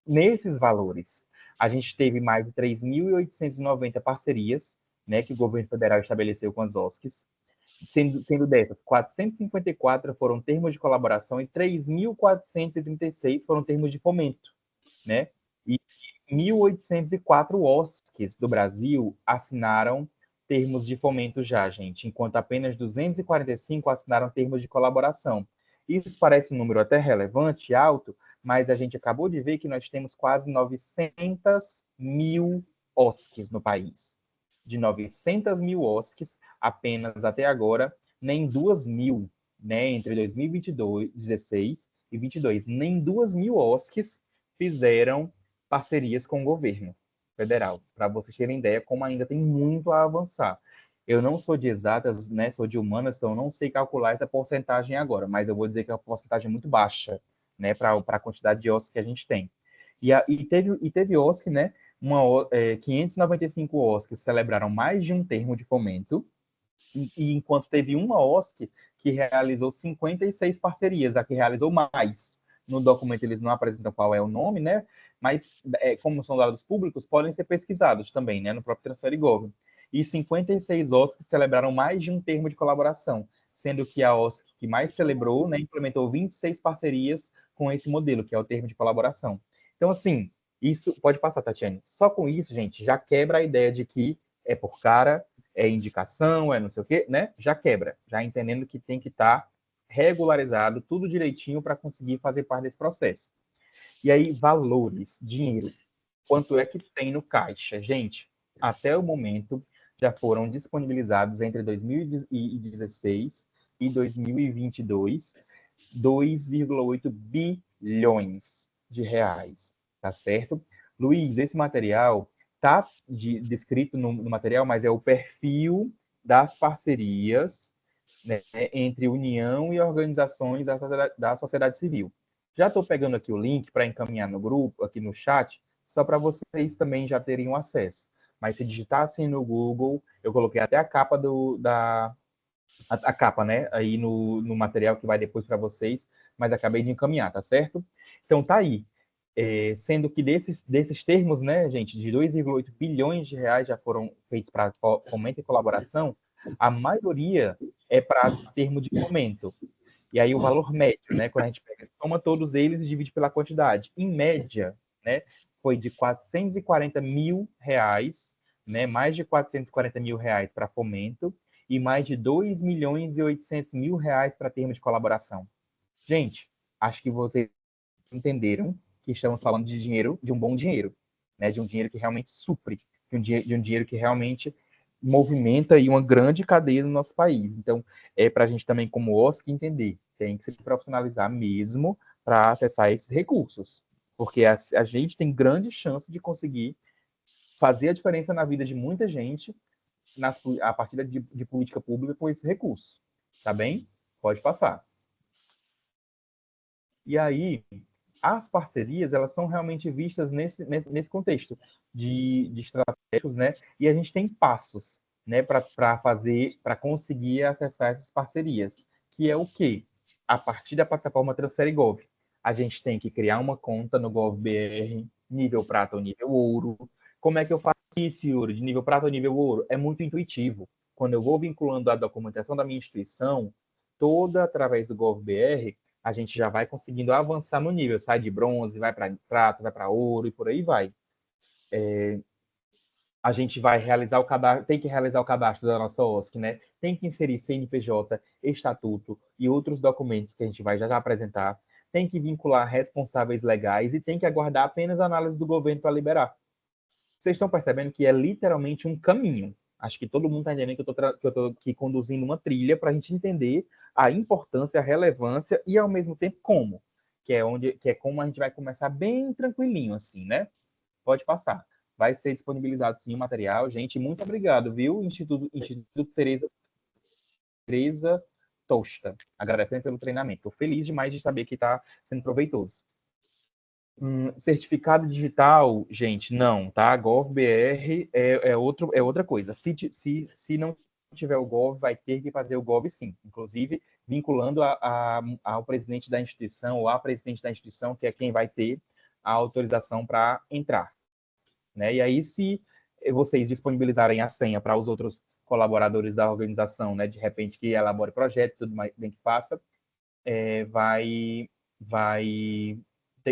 nesses valores. A gente teve mais de 3.890 parcerias, né, que o governo federal estabeleceu com as OSCs, sendo dessas, 454 foram termos de colaboração e 3.436 foram termos de fomento, né? E 1.804 OSCs do Brasil assinaram termos de fomento já, gente, enquanto apenas 245 assinaram termos de colaboração. Isso parece um número até relevante, alto, mas a gente acabou de ver que nós temos quase 900 mil OSCs no país. De 900 mil OSCs, apenas até agora, nem 2 mil, né, entre 2022, 16 e 22, nem 2 mil OSCs fizeram parcerias com o governo federal, para vocês terem ideia como ainda tem muito a avançar. Eu não sou de exatas, né, sou de humanas, então eu não sei calcular essa porcentagem agora, mas eu vou dizer que é uma porcentagem muito baixa, né, para a quantidade de OSC que a gente tem. E teve OSC, né, 595 OSC celebraram mais de um termo de fomento, e enquanto teve uma OSC que realizou 56 parcerias, a que realizou mais. No documento eles não apresentam qual é o nome, né? Mas, como são dados públicos, podem ser pesquisados também, né? No próprio Transferigov. E 56 OSCs celebraram mais de um termo de colaboração, sendo que a OSC que mais celebrou, né, implementou 26 parcerias com esse modelo, que é o termo de colaboração. Então, assim, isso pode passar, Tatiane. Só com isso, gente, já quebra a ideia de que é por cara, é indicação, é não sei o quê, né? Já quebra, já entendendo que tem que estar regularizado, tudo direitinho para conseguir fazer parte desse processo. E aí, valores, dinheiro. Quanto é que tem no caixa? Gente, até o momento, já foram disponibilizados entre 2016 e 2022 2,8 bilhões de reais, tá certo? Luiz, esse material está descrito no material, mas é o perfil das parcerias, né, entre União e organizações da sociedade civil. Já estou pegando aqui o link para encaminhar no grupo, aqui no chat, só para vocês também já terem acesso. Mas se digitar assim no Google, eu coloquei até a capa a capa, né? Aí no material que vai depois para vocês, mas acabei de encaminhar, tá certo? Então tá aí. Sendo que desses termos, né, gente, de 2,8 bilhões de reais já foram feitos para fomento e colaboração, a maioria é para termo de fomento. E aí o valor médio, né, quando a gente pega, soma todos eles e divide pela quantidade. Em média, né, foi de 440 mil reais, né, mais de 440 mil reais para fomento e mais de 2 milhões e 800 mil reais para termo de colaboração. Gente, acho que vocês entenderam que estamos falando de dinheiro, de um bom dinheiro, né? De um dinheiro que realmente supre, de um dinheiro que realmente movimenta aí uma grande cadeia no nosso país. Então, é para a gente também, como OSC, entender, tem que se profissionalizar mesmo para acessar esses recursos, porque a gente tem grande chance de conseguir fazer a diferença na vida de muita gente a partir de política pública com esses recursos. Tá bem? Pode passar. E aí, as parcerias, elas são realmente vistas nesse contexto de estratégicos, né? E a gente tem passos, né, para fazer, para conseguir acessar essas parcerias, que é o quê? A partir da plataforma Transferigov, a gente tem que criar uma conta no GovBR, nível prata ou nível ouro. Como é que eu faço isso, Yuri? De nível prata ou nível ouro? É muito intuitivo. Quando eu vou vinculando a documentação da minha instituição, toda através do GovBR, a gente já vai conseguindo avançar no nível, sai de bronze, vai para prata, vai para ouro e por aí vai. A gente vai realizar o cadastro, tem que realizar o cadastro da nossa OSC, né? Tem que inserir CNPJ, estatuto e outros documentos que a gente vai já apresentar. Tem que vincular responsáveis legais e tem que aguardar apenas a análise do governo para liberar. Vocês estão percebendo que é literalmente um caminho. Acho que todo mundo está entendendo que eu estou aqui conduzindo uma trilha para a gente entender a importância, a relevância e, ao mesmo tempo, como. Que é como a gente vai começar bem tranquilinho, assim, né? Pode passar. Vai ser disponibilizado, sim, o material. Gente, muito obrigado, viu? Instituto Teresa Tosta. Agradecendo pelo treinamento. Estou feliz demais de saber que está sendo proveitoso. Certificado digital, gente, não, tá? GovBR é outra coisa. Se não tiver o Gov, vai ter que fazer o Gov sim. Inclusive, vinculando ao presidente da instituição ou à presidente da instituição, que é quem vai ter a autorização para entrar. Né? E aí, se vocês disponibilizarem a senha para os outros colaboradores da organização, né, de repente que elabore projeto, tudo mais bem que faça, vai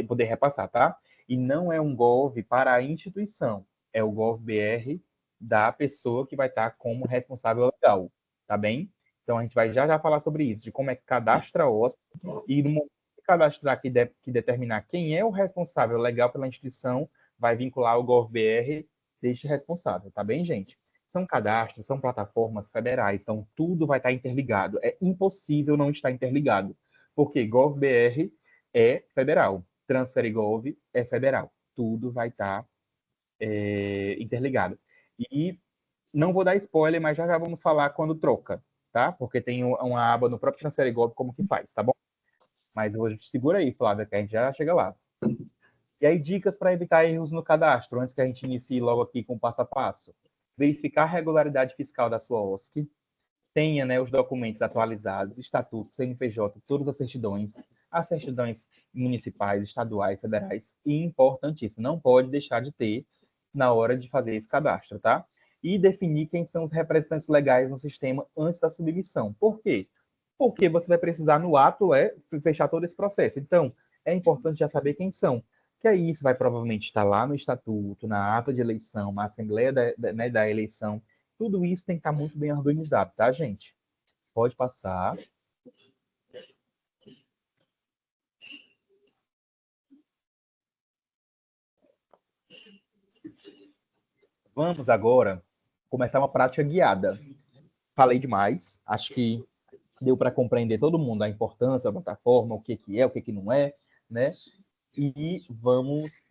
poder repassar, tá? E não é um Gov para a instituição, é o GovBR da pessoa que vai estar como responsável legal, tá bem? Então a gente vai já falar sobre isso, de como é que cadastra a OSC e no momento de cadastrar que determinar quem é o responsável legal pela instituição, vai vincular o GovBR deste responsável, tá bem, gente? São cadastros, são plataformas federais, então tudo vai estar interligado. É impossível não estar interligado, porque GovBR é federal. Transferigov é federal. Tudo vai estar interligado. E não vou dar spoiler, mas já vamos falar quando troca, tá? Porque tem uma aba no próprio Transferigov como que faz, tá bom? Mas hoje segura aí, Flávia, que a gente já chega lá. E aí, dicas para evitar erros no cadastro, antes que a gente inicie logo aqui com o passo a passo. Verificar a regularidade fiscal da sua OSC, tenha, né, os documentos atualizados, estatuto, CNPJ, todas as certidões municipais, estaduais, federais, e importantíssimo, não pode deixar de ter na hora de fazer esse cadastro, tá? E definir quem são os representantes legais no sistema antes da submissão. Por quê? Porque você vai precisar, no ato, fechar todo esse processo. Então, é importante já saber quem são. Que aí isso vai provavelmente estar lá no estatuto, na ata de eleição, na assembleia né, da eleição. Tudo isso tem que estar muito bem organizado, tá, gente? Pode passar. Vamos agora começar uma prática guiada. Falei demais, acho que deu para compreender todo mundo a importância da plataforma, o que é, o que não é, né? E vamos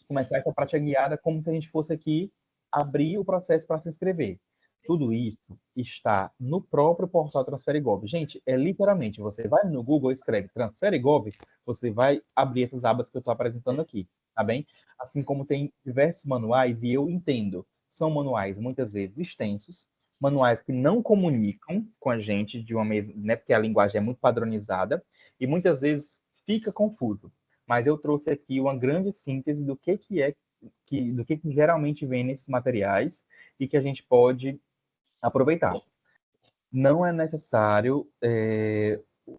começar essa prática guiada como se a gente fosse aqui abrir o processo para se inscrever. Tudo isso está no próprio portal Transferigov. Gente, literalmente, você vai no Google, escreve Transferigov, você vai abrir essas abas que eu estou apresentando aqui, tá bem? Assim como tem diversos manuais, e eu entendo, são manuais muitas vezes extensos, manuais que não comunicam com a gente de uma mesma, né, porque a linguagem é muito padronizada, e muitas vezes fica confuso. Mas eu trouxe aqui uma grande síntese do que do que geralmente vem nesses materiais e que a gente pode aproveitar. Não é necessário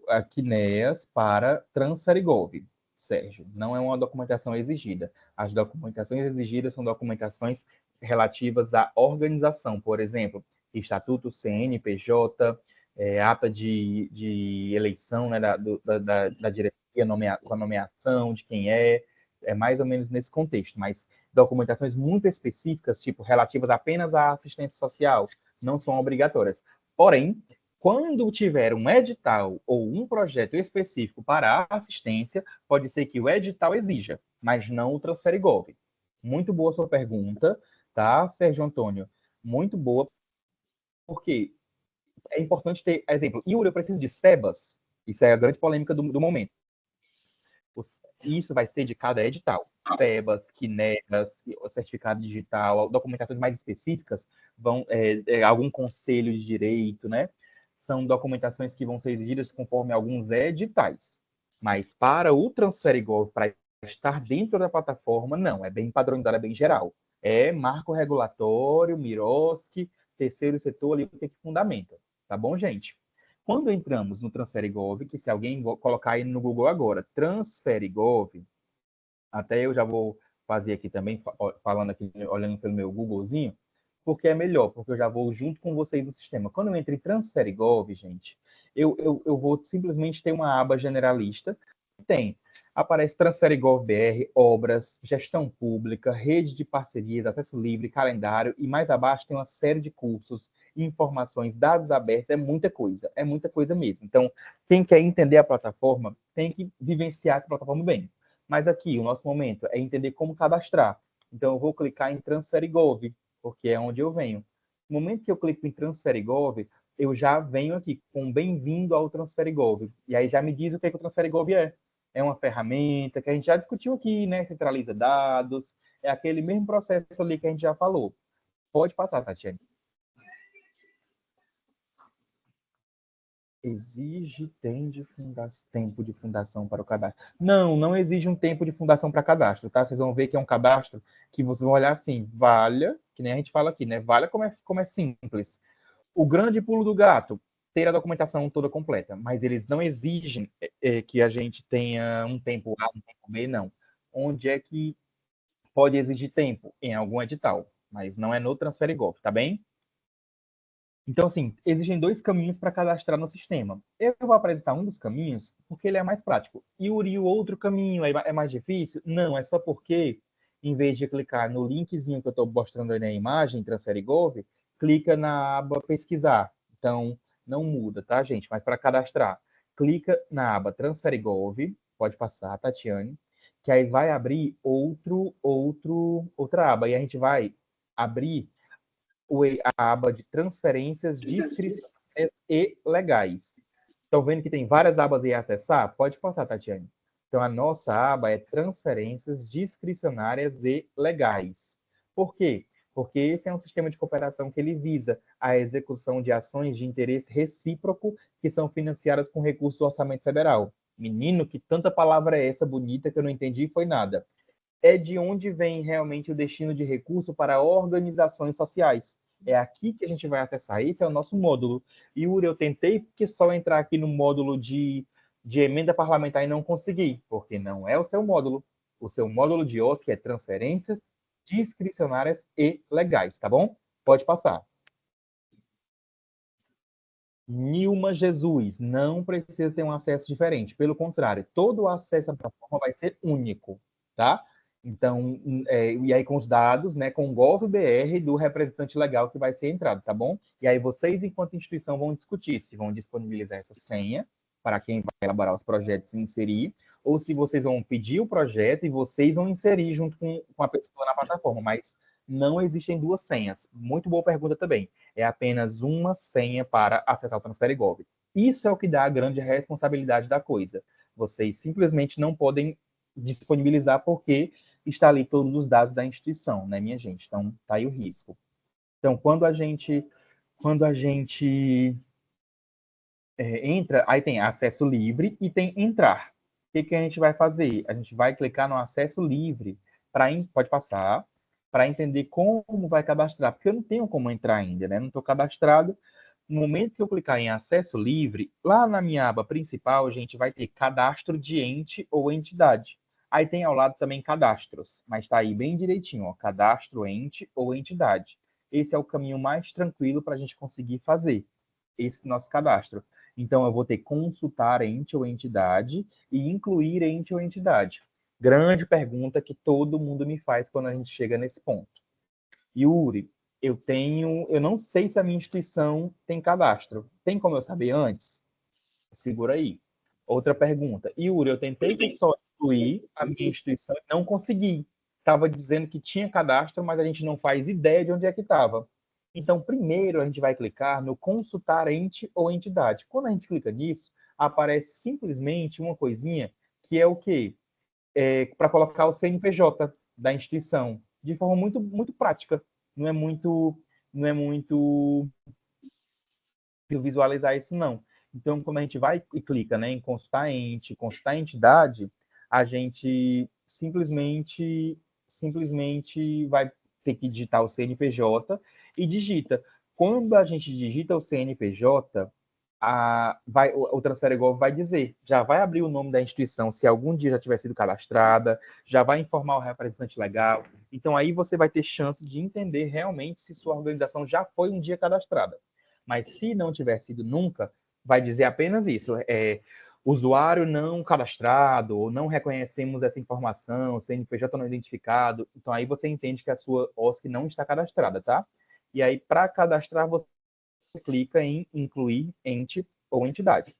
a CNEAS para Transferigov, Sérgio. Não é uma documentação exigida. As documentações exigidas são documentações relativas à organização, por exemplo, Estatuto CNPJ, ata de eleição, né, da diretoria, com a nomeação de quem é mais ou menos nesse contexto, mas documentações muito específicas, tipo relativas apenas à assistência social, não são obrigatórias. Porém, quando tiver um edital ou um projeto específico para a assistência, pode ser que o edital exija, mas não o Transferigov. Muito boa sua pergunta, tá, Sérgio Antônio? Muito boa, porque é importante ter exemplo. Yuri, eu preciso de SEBAS. Isso é a grande polêmica do momento. Isso vai ser de cada edital. SEBAS, CNEAS, certificado digital, documentações mais específicas, algum conselho de direito, né? São documentações que vão ser exigidas conforme alguns editais. Mas para o Transferigov, para estar dentro da plataforma, não, é bem padronizado, é bem geral. É marco regulatório, MIROSC, terceiro setor ali, o que fundamenta. Tá bom, gente? Quando entramos no Transferigov, que se alguém colocar aí no Google agora, Transferigov, até eu já vou fazer aqui também, falando aqui, olhando pelo meu Googlezinho, porque é melhor, porque eu já vou junto com vocês no sistema. Quando eu entro em Transferigov, gente, eu vou simplesmente ter uma aba generalista, aparece Transferigov BR, obras, gestão pública, rede de parcerias, acesso livre, calendário, e mais abaixo tem uma série de cursos, informações, dados abertos, é muita coisa mesmo. Então, quem quer entender a plataforma tem que vivenciar essa plataforma bem. Mas aqui, o nosso momento é entender como cadastrar. Então, eu vou clicar em Transferigov, porque é onde eu venho. No momento que eu clico em Transferigov, eu já venho aqui com bem-vindo ao Transferigov. E aí já me diz o que o Transferigov é. É uma ferramenta que a gente já discutiu aqui, né? Centraliza dados. É aquele mesmo processo ali que a gente já falou. Pode passar, Tatiane. Exige tempo de fundação para o cadastro. Não exige um tempo de fundação para cadastro, tá? Vocês vão ver que é um cadastro que vocês vão olhar assim, valha, que nem a gente fala aqui, né? Valha como é simples. O grande pulo do gato, ter a documentação toda completa, mas eles não exigem que a gente tenha um tempo A, um tempo B, não. Onde é que pode exigir tempo? Em algum edital, mas não é no Transferigov, tá bem? Então, assim, existem dois caminhos para cadastrar no sistema. Eu vou apresentar um dos caminhos porque ele é mais prático. E o outro caminho é mais difícil? Não, é só porque, em vez de clicar no linkzinho que eu estou mostrando aí na imagem, Transferigov, clica na aba pesquisar. Então, não muda, tá, gente? Mas para cadastrar, clica na aba Transferigov, pode passar, Tatiane, que aí vai abrir outra aba, e a gente vai abrir a aba de transferências discricionárias e legais. Estão vendo que tem várias abas aí a acessar? Pode passar, Tatiane. Então, a nossa aba é transferências discricionárias e legais. Por quê? Porque esse é um sistema de cooperação que ele visa a execução de ações de interesse recíproco que são financiadas com recursos do orçamento federal. Menino, que tanta palavra é essa bonita que eu não entendi foi nada. É de onde vem realmente o destino de recurso para organizações sociais. É aqui que a gente vai acessar. Esse é o nosso módulo. Yuri, eu tentei porque só entrar aqui no módulo de emenda parlamentar e não consegui, porque não é o seu módulo. O seu módulo de OSC é transferências discricionárias e legais, tá bom? Pode passar. Nilma Jesus, não precisa ter um acesso diferente. Pelo contrário, todo o acesso à plataforma vai ser único, tá? Então, e aí com os dados, né, com o GovBR do representante legal que vai ser entrado, tá bom? E aí vocês, enquanto instituição, vão discutir se vão disponibilizar essa senha para quem vai elaborar os projetos e inserir, ou se vocês vão pedir o projeto e vocês vão inserir junto com a pessoa na plataforma, mas não existem duas senhas. Muito boa pergunta também. É apenas uma senha para acessar o Transfere Gov. Isso é o que dá a grande responsabilidade da coisa. Vocês simplesmente não podem disponibilizar porque está ali todos os dados da instituição, né, minha gente? Então, tá aí o risco. Então, quando a gente entra, aí tem acesso livre e tem entrar. O que a gente vai fazer? A gente vai clicar no acesso livre, pode passar, para entender como vai cadastrar, porque eu não tenho como entrar ainda, né? Não estou cadastrado. No momento que eu clicar em acesso livre, lá na minha aba principal, a gente vai ter cadastro de ente ou entidade. Aí tem ao lado também cadastros, mas está aí bem direitinho, ó, cadastro ente ou entidade. Esse é o caminho mais tranquilo para a gente conseguir fazer esse nosso cadastro. Então, eu vou ter que consultar ente ou entidade e incluir ente ou entidade. Grande pergunta que todo mundo me faz quando a gente chega nesse ponto. Yuri, eu não sei se a minha instituição tem cadastro. Tem como eu saber antes? Segura aí. Outra pergunta. Yuri, eu tentei só incluir a minha instituição e não consegui. Estava dizendo que tinha cadastro, mas a gente não faz ideia de onde é que estava. Então, primeiro a gente vai clicar no consultar ente ou entidade. Quando a gente clica nisso, aparece simplesmente uma coisinha que é o quê? Para colocar o CNPJ da instituição, de forma muito, muito prática. Não é muito visualizar isso, não. Então, quando a gente vai e clica, né, em consultar ente, consultar entidade, a gente simplesmente vai ter que digitar o CNPJ e digita. Quando a gente digita o CNPJ, o Transfere Gov vai dizer, já vai abrir o nome da instituição, se algum dia já tiver sido cadastrada, já vai informar o representante legal. Então, aí você vai ter chance de entender realmente se sua organização já foi um dia cadastrada. Mas se não tiver sido nunca, vai dizer apenas isso, usuário não cadastrado, ou não reconhecemos essa informação, CNPJ não identificado. Então, aí você entende que a sua OSC não está cadastrada, tá? E aí, para cadastrar, você clica em incluir ente ou entidade.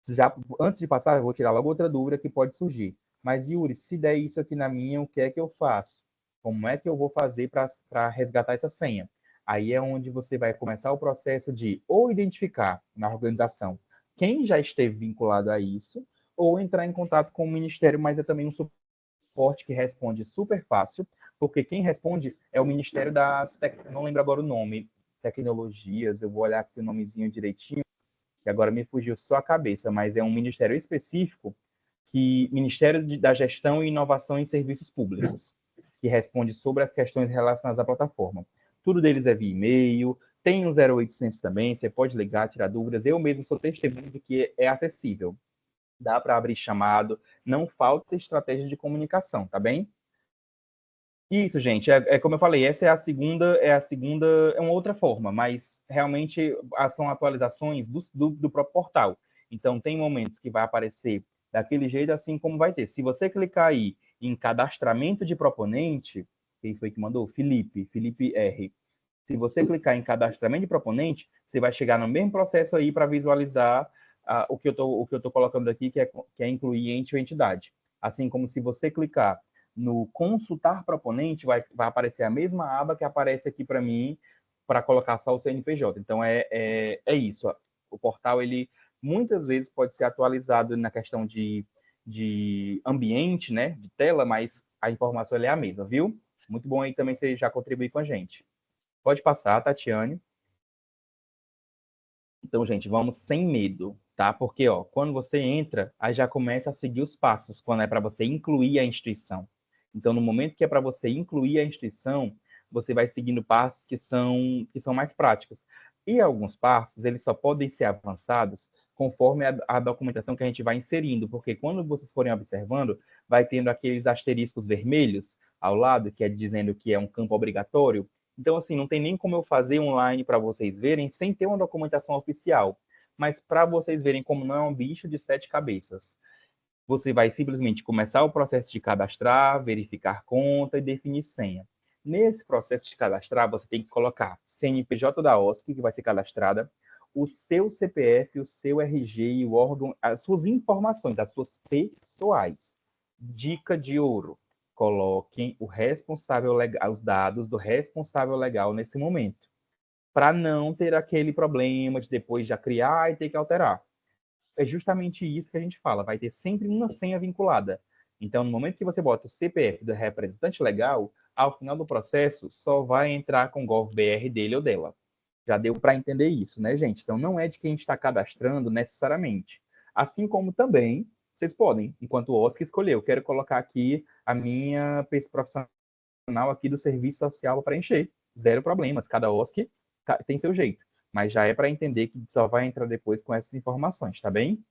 Já, antes de passar, eu vou tirar logo outra dúvida que pode surgir. Mas, Yuri, se der isso aqui na minha, o que é que eu faço? Como é que eu vou fazer para resgatar essa senha? Aí é onde você vai começar o processo de ou identificar na organização quem já esteve vinculado a isso, ou entrar em contato com o Ministério, mas é também um suporte que responde super fácil, porque quem responde é o Ministério das... Não lembro agora o nome, tecnologias, eu vou olhar aqui o nomezinho direitinho, que agora me fugiu só a cabeça, mas é um ministério específico, Ministério da Gestão e Inovação em Serviços Públicos, que responde sobre as questões relacionadas à plataforma. Tudo deles é via e-mail, tem o 0800 também, você pode ligar, tirar dúvidas. Eu mesmo sou testemunho de que é acessível. Dá para abrir chamado, não falta estratégia de comunicação, tá bem? Isso, gente, como eu falei, essa é uma outra forma, mas realmente são atualizações do próprio portal. Então, tem momentos que vai aparecer daquele jeito, assim como vai ter. Se você clicar aí em cadastramento de proponente, quem foi que mandou? Felipe R. Se você clicar em cadastramento de proponente, você vai chegar no mesmo processo aí para visualizar o que eu tô colocando aqui, que é incluir ente ou entidade. Assim como se você clicar no consultar proponente, vai aparecer a mesma aba que aparece aqui para mim, para colocar só o CNPJ. Então, é isso. O portal, ele muitas vezes pode ser atualizado na questão de ambiente, né, de tela, mas a informação é a mesma, viu? Muito bom aí também você já contribuir com a gente. Pode passar, Tatiane. Então, gente, vamos sem medo, tá? Porque, ó, quando você entra, aí já começa a seguir os passos, quando é para você incluir a instituição. Então, no momento que é para você incluir a instituição, você vai seguindo passos que são mais práticos. E alguns passos, eles só podem ser avançados conforme a documentação que a gente vai inserindo, porque quando vocês forem observando, vai tendo aqueles asteriscos vermelhos ao lado, que é dizendo que é um campo obrigatório. Então, assim, não tem nem como eu fazer online para vocês verem sem ter uma documentação oficial. Mas para vocês verem como não é um bicho de 7 cabeças, você vai simplesmente começar o processo de cadastrar, verificar conta e definir senha. Nesse processo de cadastrar, você tem que colocar CNPJ da OSC, que vai ser cadastrada, o seu CPF, o seu RG e o órgão, as suas informações, as suas pessoais. Dica de ouro: coloquem o responsável legal, os dados do responsável legal nesse momento, para não ter aquele problema de depois já criar e ter que alterar. É justamente isso que a gente fala, vai ter sempre uma senha vinculada. Então, no momento que você bota o CPF do representante legal, ao final do processo, só vai entrar com o GovBR dele ou dela. Já deu para entender isso, né, gente? Então, não é de quem está cadastrando necessariamente. Assim como também, vocês podem, enquanto o OSC escolher, eu quero colocar aqui a minha profissional aqui do serviço social para preencher. Zero problemas, cada OSC tem seu jeito. Mas já é para entender que só vai entrar depois com essas informações, tá bem?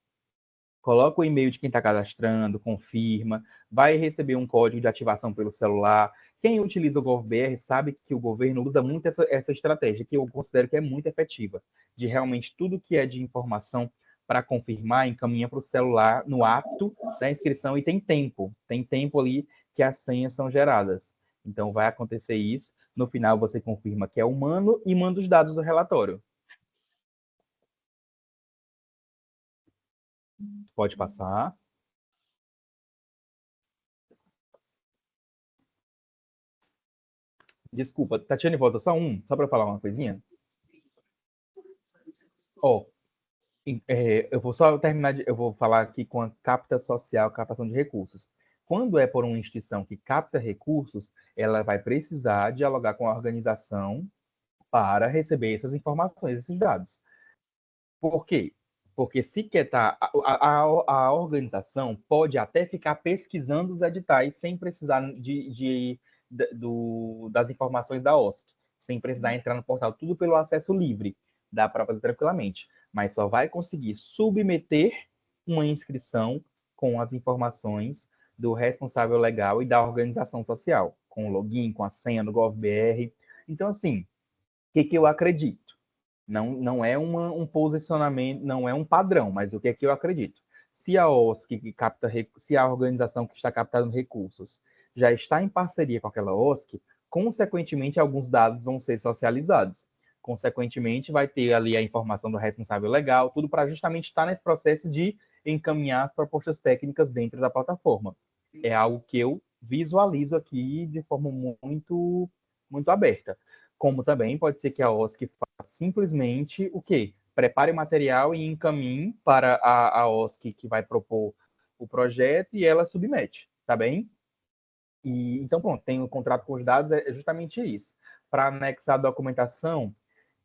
Coloca o e-mail de quem está cadastrando, confirma, vai receber um código de ativação pelo celular. Quem utiliza o GovBR sabe que o governo usa muito essa estratégia, que eu considero que é muito efetiva, de realmente tudo que é de informação para confirmar, encaminha para o celular no ato da inscrição e tem tempo ali que as senhas são geradas. Então vai acontecer isso, no final você confirma que é humano e manda os dados do relatório. Pode passar. Desculpa, Tatiane, volta só para falar uma coisinha. Ó, eu vou só terminar, eu vou falar aqui com a capta social, captação de recursos. Quando é por uma instituição que capta recursos, ela vai precisar dialogar com a organização para receber essas informações, esses dados. Por quê? Porque se quer a organização pode até ficar pesquisando os editais sem precisar das informações da OSC, sem precisar entrar no portal, tudo pelo acesso livre, dá para fazer tranquilamente, mas só vai conseguir submeter uma inscrição com as informações do responsável legal e da organização social, com o login, com a senha do GovBR. Então, assim, o que eu acredito? Não é um posicionamento, não é um padrão, mas o que é que eu acredito? Se a OSC se a organização que está captando recursos já está em parceria com aquela OSC, consequentemente alguns dados vão ser socializados. Consequentemente, vai ter ali a informação do responsável legal, tudo para justamente estar nesse processo de encaminhar as propostas técnicas dentro da plataforma. É algo que eu visualizo aqui de forma muito, muito aberta. Como também pode ser que a OSC faça simplesmente o quê? Prepare o material e encaminhe para a OSC que vai propor o projeto e ela submete, tá bem? Então, pronto, tem o contrato com os dados, é justamente isso. Para anexar a documentação,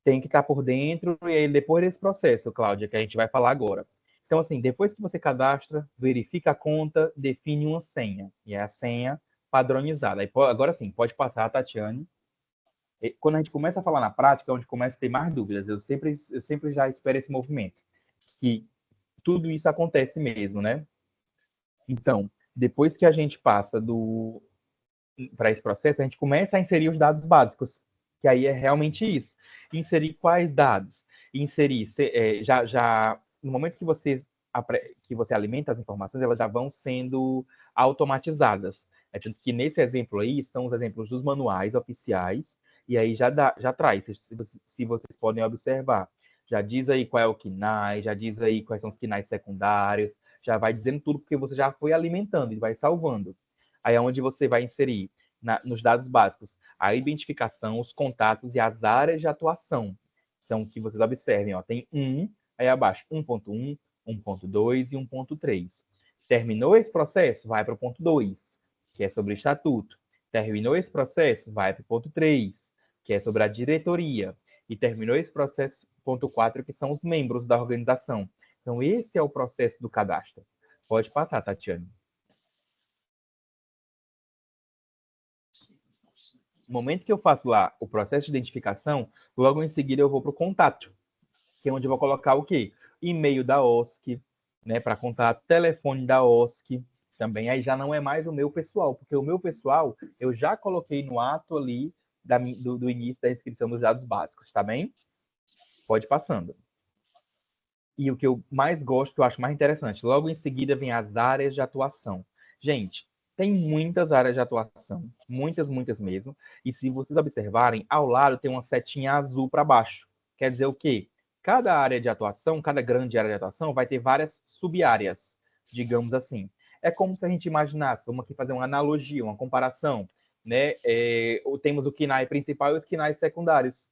tem que estar por dentro, e aí depois desse processo, Cláudia, que a gente vai falar agora. Então, assim, depois que você cadastra, verifica a conta, define uma senha, e é a senha padronizada. Agora sim, pode passar, Tatiane. Quando a gente começa a falar na prática, é onde começa a ter mais dúvidas. Eu sempre já espero esse movimento, que tudo isso acontece mesmo, né? Então, depois que a gente passa para esse processo, a gente começa a inserir os dados básicos, que aí é realmente isso. Inserir quais dados? Inserir, no momento que você alimenta as informações, elas já vão sendo automatizadas. É tanto que nesse exemplo aí, são os exemplos dos manuais oficiais, e aí já traz, se vocês podem observar, Já diz aí qual é o KNAI, já diz aí quais são os KNAIs secundários, já vai dizendo tudo porque você já foi alimentando e vai salvando. Aí é onde você vai inserir nos dados básicos a identificação, os contatos e as áreas de atuação. Então, que vocês observem, ó, tem aí abaixo, 1.1, 1.2 e 1.3. Terminou esse processo, vai para o ponto 2, que é sobre o estatuto. Terminou esse processo, vai para o ponto 3, que é sobre a diretoria. E terminou esse processo, ponto 4, que são os membros da organização. Então, esse é o processo do cadastro. Pode passar, Tatiane. No momento que eu faço lá o processo de identificação, logo em seguida eu vou para o contato, que é onde eu vou colocar o quê? E-mail da OSC, né, para contato, telefone da OSC, também aí já não é mais o meu pessoal, porque o meu pessoal eu já coloquei no ato ali do início da inscrição dos dados básicos, tá bem? Pode ir passando. E o que eu mais gosto, que eu acho mais interessante, logo em seguida vem as áreas de atuação. Gente, tem muitas áreas de atuação, muitas, muitas mesmo. E se vocês observarem, ao lado tem uma setinha azul para baixo. Quer dizer o quê? Cada área de atuação, cada grande área de atuação, vai ter várias sub-áreas, digamos assim. É como se a gente imaginasse, vamos aqui fazer uma analogia, uma comparação, né? Temos o KNAI principal e os KNAIs secundários.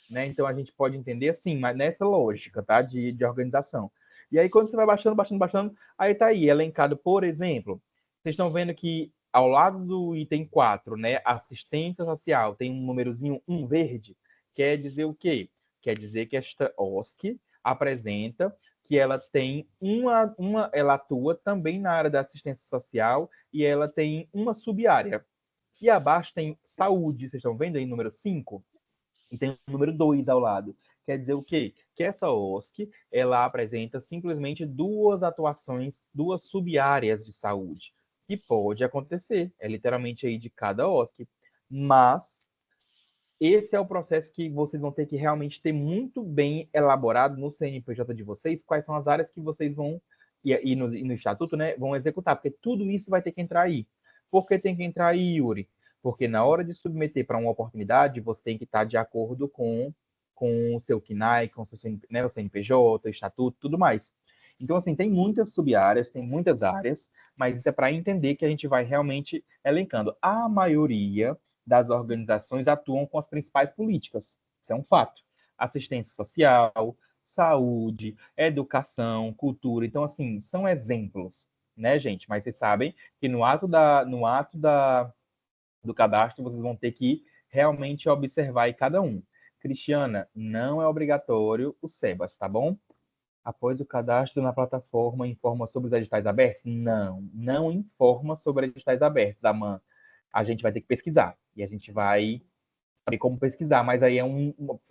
Né? Então a gente pode entender assim, mas nessa lógica, tá? De organização. E aí, quando você vai baixando, aí tá aí, elencado, por exemplo, vocês estão vendo que ao lado do item 4, né? Assistência social, tem um númerozinho 1 verde, quer dizer o quê? Quer dizer que esta OSC apresenta que ela tem ela atua também na área da assistência social e ela tem uma sub-área. E abaixo tem saúde, vocês estão vendo aí, número 5? E tem o número 2 ao lado. Quer dizer o quê? Que essa OSC, ela apresenta simplesmente duas atuações, duas sub-áreas de saúde. Que pode acontecer, é literalmente aí de cada OSC. Mas esse é o processo que vocês vão ter que realmente ter muito bem elaborado no CNPJ de vocês, quais são as áreas que vocês vão, e no estatuto, né, vão executar, porque tudo isso vai ter que entrar aí. Por que tem que entrar aí, Yuri? Porque na hora de submeter para uma oportunidade, você tem que estar de acordo com o seu KNAI, com o seu né, o CNPJ, o estatuto, tudo mais. Então, assim, tem muitas sub-áreas, tem muitas áreas, mas isso é para entender que a gente vai realmente elencando. A maioria das organizações atuam com as principais políticas. Isso é um fato. Assistência social, saúde, educação, cultura. Então, assim, são exemplos, né, gente? Mas vocês sabem que no ato do cadastro, vocês vão ter que realmente observar cada um. Cristiana, não é obrigatório o SEBAS, tá bom? Após o cadastro na plataforma, informa sobre os editais abertos? Não, não informa sobre editais abertos, Amanda. A gente vai ter que pesquisar. E a gente vai saber como pesquisar, mas aí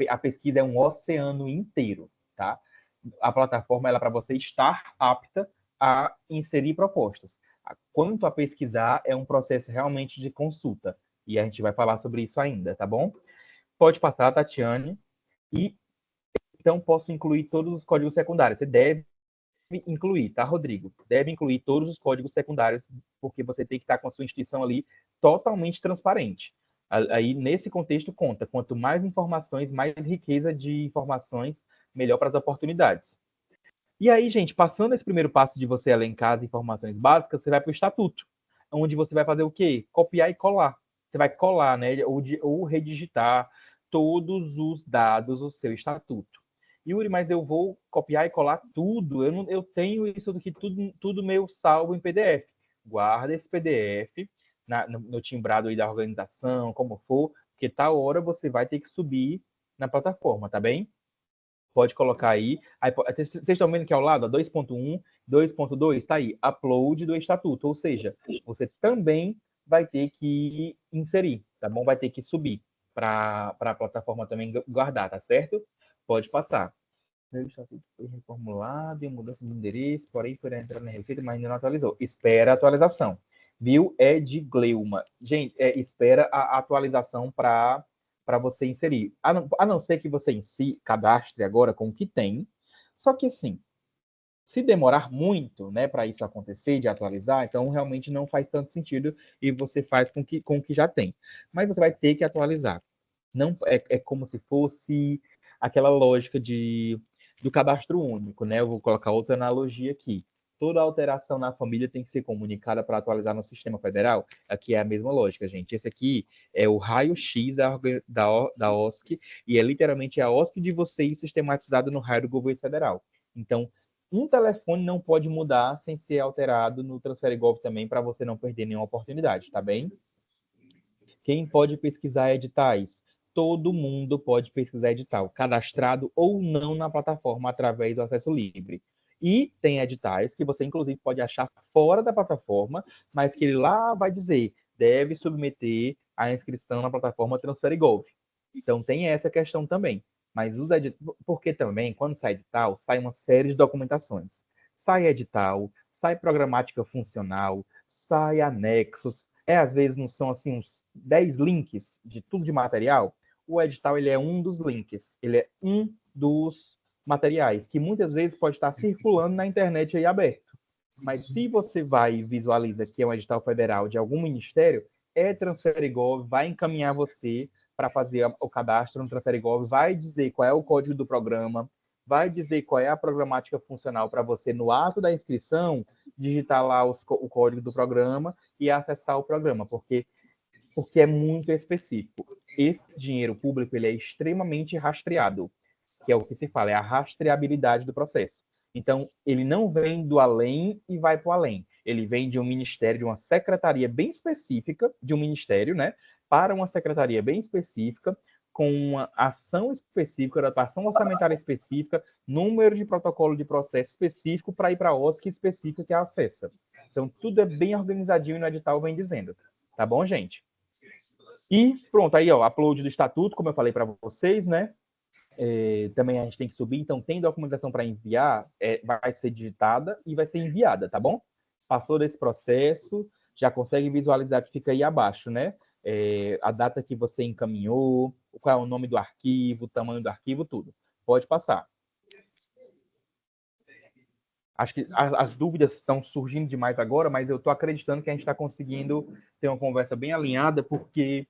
a pesquisa é um oceano inteiro, tá? A plataforma é para você estar apta a inserir propostas. Quanto a pesquisar, é um processo realmente de consulta. E a gente vai falar sobre isso ainda, tá bom? Pode passar, Tatiane. E então posso incluir todos os códigos secundários. Você deve incluir, tá, Rodrigo? Deve incluir todos os códigos secundários, porque você tem que estar com a sua instituição ali totalmente transparente. Aí, nesse contexto, conta. Quanto mais informações, mais riqueza de informações, melhor para as oportunidades. E aí, gente, passando esse primeiro passo de você elencar as informações básicas, você vai para o estatuto, onde você vai fazer o quê? Copiar e colar. Você vai colar, né? Ou redigitar todos os dados do seu estatuto. Yuri, mas eu vou copiar e colar tudo. Eu tenho isso aqui tudo meu salvo em PDF. Guarda esse PDF no timbrado aí da organização, como for, porque tal hora você vai ter que subir na plataforma, tá bem? Pode colocar aí. Vocês estão vendo que ao lado, 2.1, 2.2, está aí, upload do estatuto. Ou seja, você também vai ter que inserir, tá bom? Vai ter que subir para a plataforma também guardar, tá certo? Pode passar. Meu estatuto foi reformulado e mudança de endereço, porém foi entrar na receita, mas ainda não atualizou. Espera a atualização. Viu? É de Gleuma. Gente, espera a atualização para você inserir. A não ser que você em si cadastre agora com o que tem. Só que assim, se demorar muito, né, para isso acontecer, de atualizar, então realmente não faz tanto sentido e você faz com o que já tem. Mas você vai ter que atualizar. Não é como se fosse aquela lógica do cadastro único, né? Eu vou colocar outra analogia aqui. Toda alteração na família tem que ser comunicada para atualizar no sistema federal. Aqui é a mesma lógica, gente. Esse aqui é o raio-x da OSC, e é literalmente a OSC de vocês sistematizada no raio do governo federal. Então, um telefone não pode mudar sem ser alterado no Transfere Gov também, para você não perder nenhuma oportunidade, tá bem? Quem pode pesquisar editais? Todo mundo pode pesquisar edital, cadastrado ou não na plataforma através do acesso livre. E tem editais que você, inclusive, pode achar fora da plataforma, mas que ele lá vai dizer, deve submeter a inscrição na plataforma Transfere Gov. Então, tem essa questão também. Mas os porque também, quando sai edital, sai uma série de documentações. Sai edital, sai programática funcional, sai anexos. Às vezes não são assim uns 10 links de tudo de material. O edital ele é um dos links, ele é um dos materiais que muitas vezes pode estar circulando na internet aí aberto. Mas se você vai e visualiza que é um edital federal de algum ministério, Transfere Gov vai encaminhar você para fazer o cadastro no Transfere Gov, vai dizer qual é o código do programa, vai dizer qual é a programática funcional para você, no ato da inscrição, digitar lá o código do programa e acessar o programa, porque é muito específico. Esse dinheiro público ele é extremamente rastreado, que é o que se fala, é a rastreabilidade do processo. Então, ele não vem do além e vai para o além. Ele vem de um ministério, de uma secretaria bem específica, de um ministério, né, para uma secretaria bem específica, com uma ação específica, adaptação orçamentária específica, número de protocolo de processo específico para ir para a OSC específica que a acessa. Então, tudo é bem organizadinho e no edital vem dizendo. Tá bom, gente? E pronto, aí, ó, upload do estatuto, como eu falei para vocês, né? Também a gente tem que subir, então tem documentação para enviar, vai ser digitada e vai ser enviada, tá bom? Passou desse processo, já consegue visualizar que fica aí abaixo, né? A data que você encaminhou, qual é o nome do arquivo, o tamanho do arquivo, tudo. Pode passar. Acho que as dúvidas estão surgindo demais agora, mas eu estou acreditando que a gente está conseguindo ter uma conversa bem alinhada, porque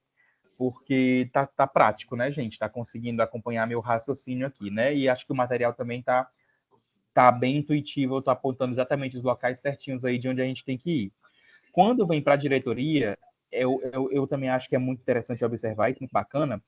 tá prático, né, gente? Tá conseguindo acompanhar meu raciocínio aqui, né? E acho que o material também tá bem intuitivo, eu tô apontando exatamente os locais certinhos aí de onde a gente tem que ir. Quando vem para a diretoria, eu também acho que é muito interessante observar isso, muito bacana.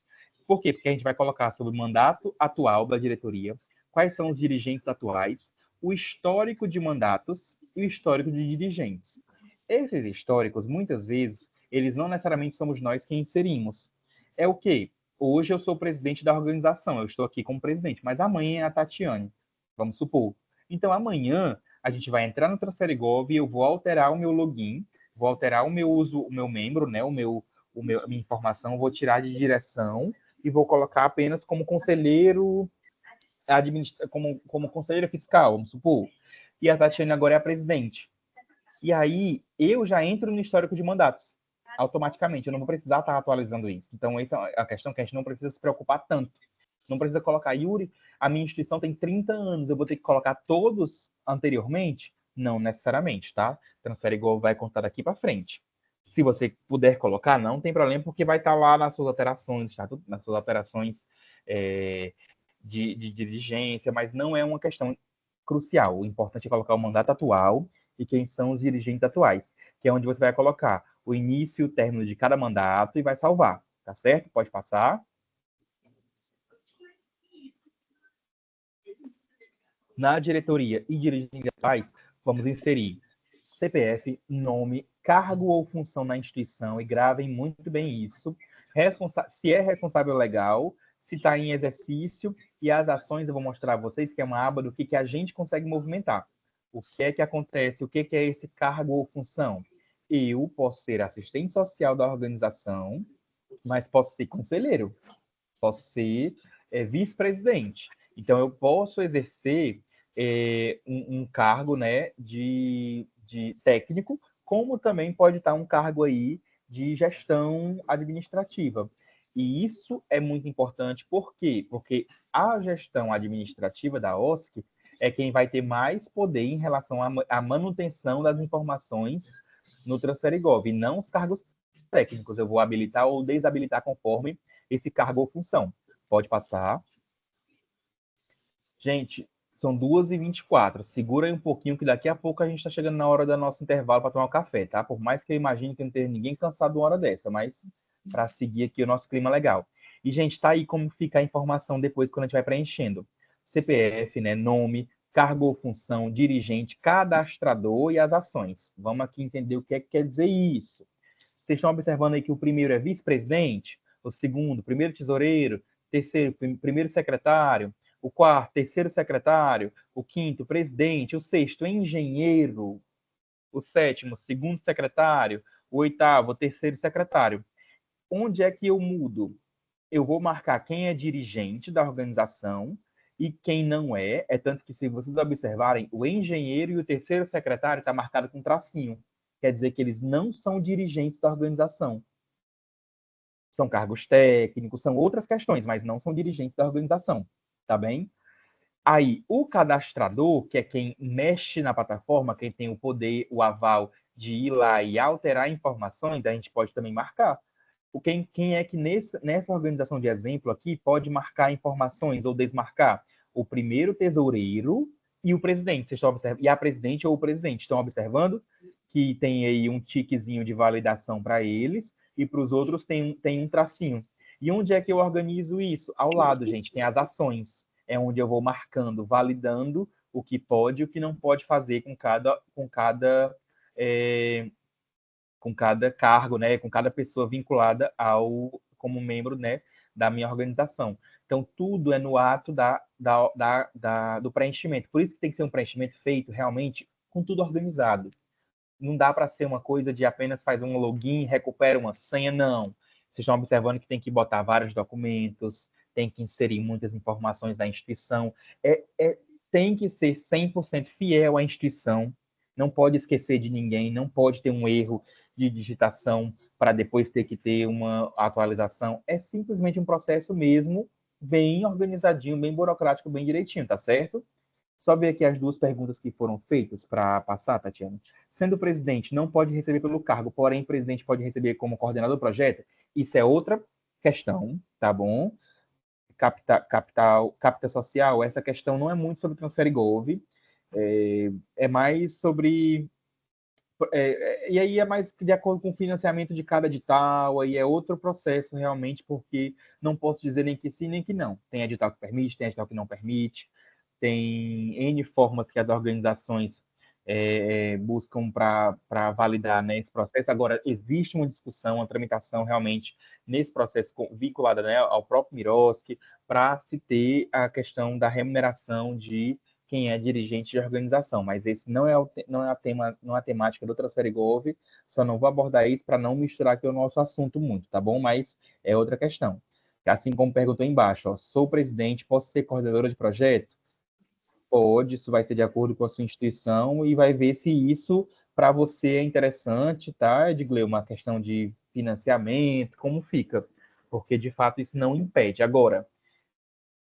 Por quê? Porque a gente vai colocar sobre o mandato atual da diretoria, quais são os dirigentes atuais, o histórico de mandatos e o histórico de dirigentes. Esses históricos, muitas vezes, eles não necessariamente somos nós quem inserimos. É o quê? Hoje eu sou o presidente da organização, eu estou aqui como presidente, mas amanhã é a Tatiane, vamos supor. Então, amanhã, a gente vai entrar no Transfere Gov e eu vou alterar o meu login, vou alterar o meu uso, o meu membro, né, a minha informação, vou tirar de direção e vou colocar apenas como conselheiro, como conselheira fiscal, vamos supor. E a Tatiane agora é a presidente. E aí, eu já entro no histórico de mandatos, automaticamente. Eu não vou precisar estar atualizando isso. Então, essa é a questão que a gente não precisa se preocupar tanto. Não precisa colocar, Yuri, a minha instituição tem 30 anos, eu vou ter que colocar todos anteriormente? Não necessariamente, tá? Transfere Gov vai contar daqui para frente. Se você puder colocar, não tem problema, porque vai estar lá nas suas alterações, tá? Nas suas alterações de dirigência, mas não é uma questão crucial. O importante é colocar o mandato atual e quem são os dirigentes atuais, que é onde você vai colocar o início e o término de cada mandato e vai salvar, tá certo? Pode passar. Na diretoria e dirigentes atuais, vamos inserir CPF, nome, cargo ou função na instituição, e gravem muito bem isso. Se é responsável legal, se está em exercício, e as ações eu vou mostrar a vocês, que é uma aba do que a gente consegue movimentar. O que é que acontece? O que é esse cargo ou função? Eu posso ser assistente social da organização, mas posso ser conselheiro, posso ser vice-presidente. Então, eu posso exercer um cargo, né, de técnico, como também pode estar um cargo aí de gestão administrativa. E isso é muito importante, por quê? Porque a gestão administrativa da OSC é quem vai ter mais poder em relação à manutenção das informações no Transfere Gov, e não os cargos técnicos. Eu vou habilitar ou desabilitar conforme esse cargo ou função. Pode passar. Gente, são 2h24. Segura aí um pouquinho, que daqui a pouco a gente está chegando na hora do nosso intervalo para tomar um café, tá? Por mais que eu imagine que não tenha ninguém cansado uma hora dessa, mas para seguir aqui o nosso clima legal. E, gente, tá aí como fica a informação depois quando a gente vai preenchendo. CPF, né? Nome, cargo ou função, dirigente, cadastrador e as ações. Vamos aqui entender o que é que quer dizer isso. Vocês estão observando aí que o primeiro é vice-presidente, o segundo, primeiro tesoureiro, terceiro, primeiro secretário, o quarto, terceiro secretário, o quinto, presidente, o sexto, engenheiro, o sétimo, segundo secretário, o oitavo, terceiro secretário. Onde é que eu mudo? Eu vou marcar quem é dirigente da organização e quem não é. É tanto que, se vocês observarem, o engenheiro e o terceiro secretário está marcado com tracinho. Quer dizer que eles não são dirigentes da organização. São cargos técnicos, são outras questões, mas não são dirigentes da organização. Tá bem? Aí, o cadastrador, que é quem mexe na plataforma, quem tem o poder, o aval de ir lá e alterar informações, a gente pode também marcar. Quem é que nessa organização de exemplo aqui pode marcar informações ou desmarcar? O primeiro tesoureiro e o presidente. Vocês estão observando? E a presidente ou o presidente. Estão observando que tem aí um tiquezinho de validação para eles e para os outros tem um tracinho. E onde é que eu organizo isso? Ao lado, gente, tem as ações. É onde eu vou marcando, validando o que pode e o que não pode fazer com cada cargo, né, com cada pessoa vinculada como membro, né, da minha organização. Então, tudo é no ato do preenchimento. Por isso que tem que ser um preenchimento feito realmente com tudo organizado. Não dá para ser uma coisa de apenas faz um login, recupera uma senha, não. Vocês estão observando que tem que botar vários documentos, tem que inserir muitas informações da instituição. Tem que ser 100% fiel à instituição, não pode esquecer de ninguém, não pode ter um erro de digitação para depois ter que ter uma atualização. É simplesmente um processo mesmo, bem organizadinho, bem burocrático, bem direitinho, tá certo? Só ver aqui as duas perguntas que foram feitas para passar, Tatiana. Sendo presidente, não pode receber pelo cargo, porém, presidente pode receber como coordenador do projeto? Isso é outra questão, tá bom? Capital social, essa questão não é muito sobre Transfere Gov, é mais sobre... e aí é mais de acordo com o financiamento de cada edital, aí é outro processo realmente, porque não posso dizer nem que sim, nem que não. Tem edital que permite, tem edital que não permite, tem N formas que as organizações buscam para validar, né, esse processo. Agora, existe uma discussão, uma tramitação realmente nesse processo vinculada, né, ao próprio Miroski, para se ter a questão da remuneração de quem é dirigente de organização, mas esse não é a temática do Transfere Gov, só não vou abordar isso para não misturar aqui o nosso assunto muito, tá bom? Mas é outra questão. Assim como perguntou embaixo, ó, sou presidente, posso ser coordenadora de projeto? Pode, isso vai ser de acordo com a sua instituição e vai ver se isso para você é interessante, tá, Edgley? Uma questão de financiamento, como fica? Porque, de fato, isso não impede. Agora,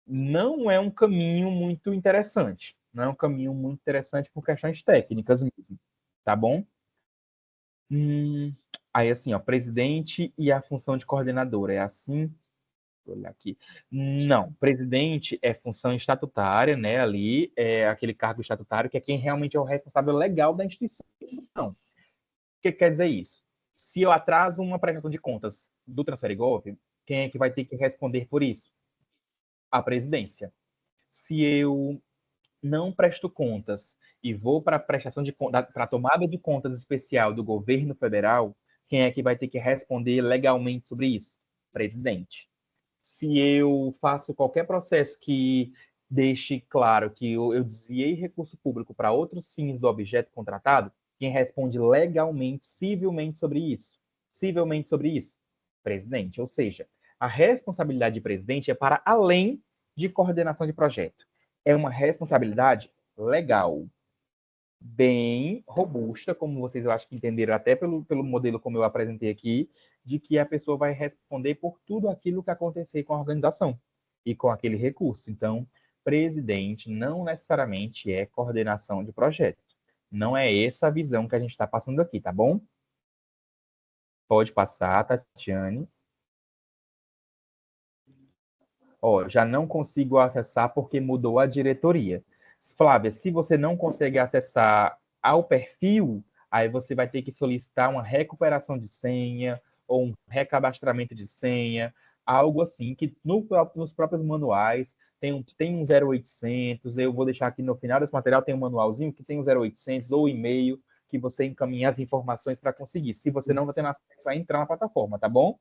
não é um caminho muito interessante. Não é um caminho muito interessante por questões técnicas mesmo, tá bom? Aí, assim, ó, presidente e a função de coordenador, é assim? Vou olhar aqui. Não, presidente é função estatutária, né? Ali é aquele cargo estatutário que é quem realmente é o responsável legal da instituição. O que quer dizer isso? Se eu atraso uma prestação de contas do Transfere Gov, quem é que vai ter que responder por isso? A presidência. Se eu não presto contas e vou para a prestação de contas, para a tomada de contas especial do governo federal, quem é que vai ter que responder legalmente sobre isso? Presidente. Se eu faço qualquer processo que deixe claro que eu desviei recurso público para outros fins do objeto contratado, quem responde legalmente, civilmente sobre isso, presidente. Ou seja, a responsabilidade de presidente é para além de coordenação de projeto. É uma responsabilidade legal, bem robusta, como vocês eu acho que entenderam até pelo modelo como eu apresentei aqui, de que a pessoa vai responder por tudo aquilo que acontecer com a organização e com aquele recurso. Então, presidente não necessariamente é coordenação de projeto. Não é essa a visão que a gente está passando aqui, tá bom? Pode passar, Tatiane. Ó, já não consigo acessar porque mudou a diretoria. Flávia, se você não consegue acessar ao perfil, aí você vai ter que solicitar uma recuperação de senha ou um recadastramento de senha, algo assim, que nos próprios manuais tem um 0800, eu vou deixar aqui no final desse material, tem um manualzinho que tem um 0800 ou e-mail que você encaminha as informações para conseguir. Se você não vai ter acesso a entrar na plataforma, tá bom?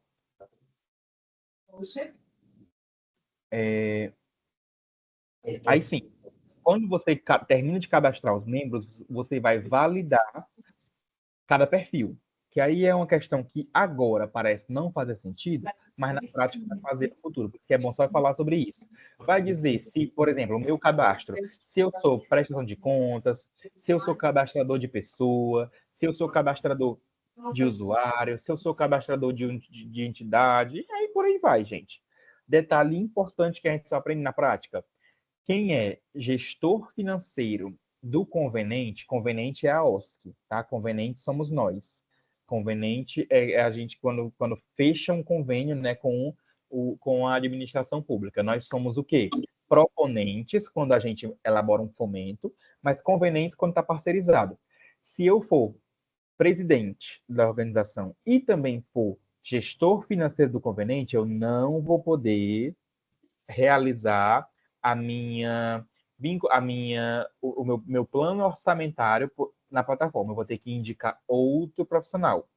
Aí sim, quando você termina de cadastrar os membros, você vai validar cada perfil. Que aí é uma questão que agora parece não fazer sentido, mas na prática vai fazer no futuro. Por isso que é bom só falar sobre isso. Vai dizer se, por exemplo, o meu cadastro, se eu sou prestação de contas, se eu sou cadastrador de pessoa, se eu sou cadastrador de usuário, se eu sou cadastrador de entidade, e aí por aí vai, gente. Detalhe importante que a gente só aprende na prática. Quem é gestor financeiro do conveniente, conveniente é a OSC, tá? Conveniente somos nós. Conveniente é a gente quando fecha um convênio, né, com a administração pública. Nós somos o quê? Proponentes, quando a gente elabora um fomento, mas convenientes quando está parceirizado. Se eu for presidente da organização e também for gestor financeiro do conveniente, eu não vou poder realizar o meu plano orçamentário na plataforma. Eu vou ter que indicar outro profissional.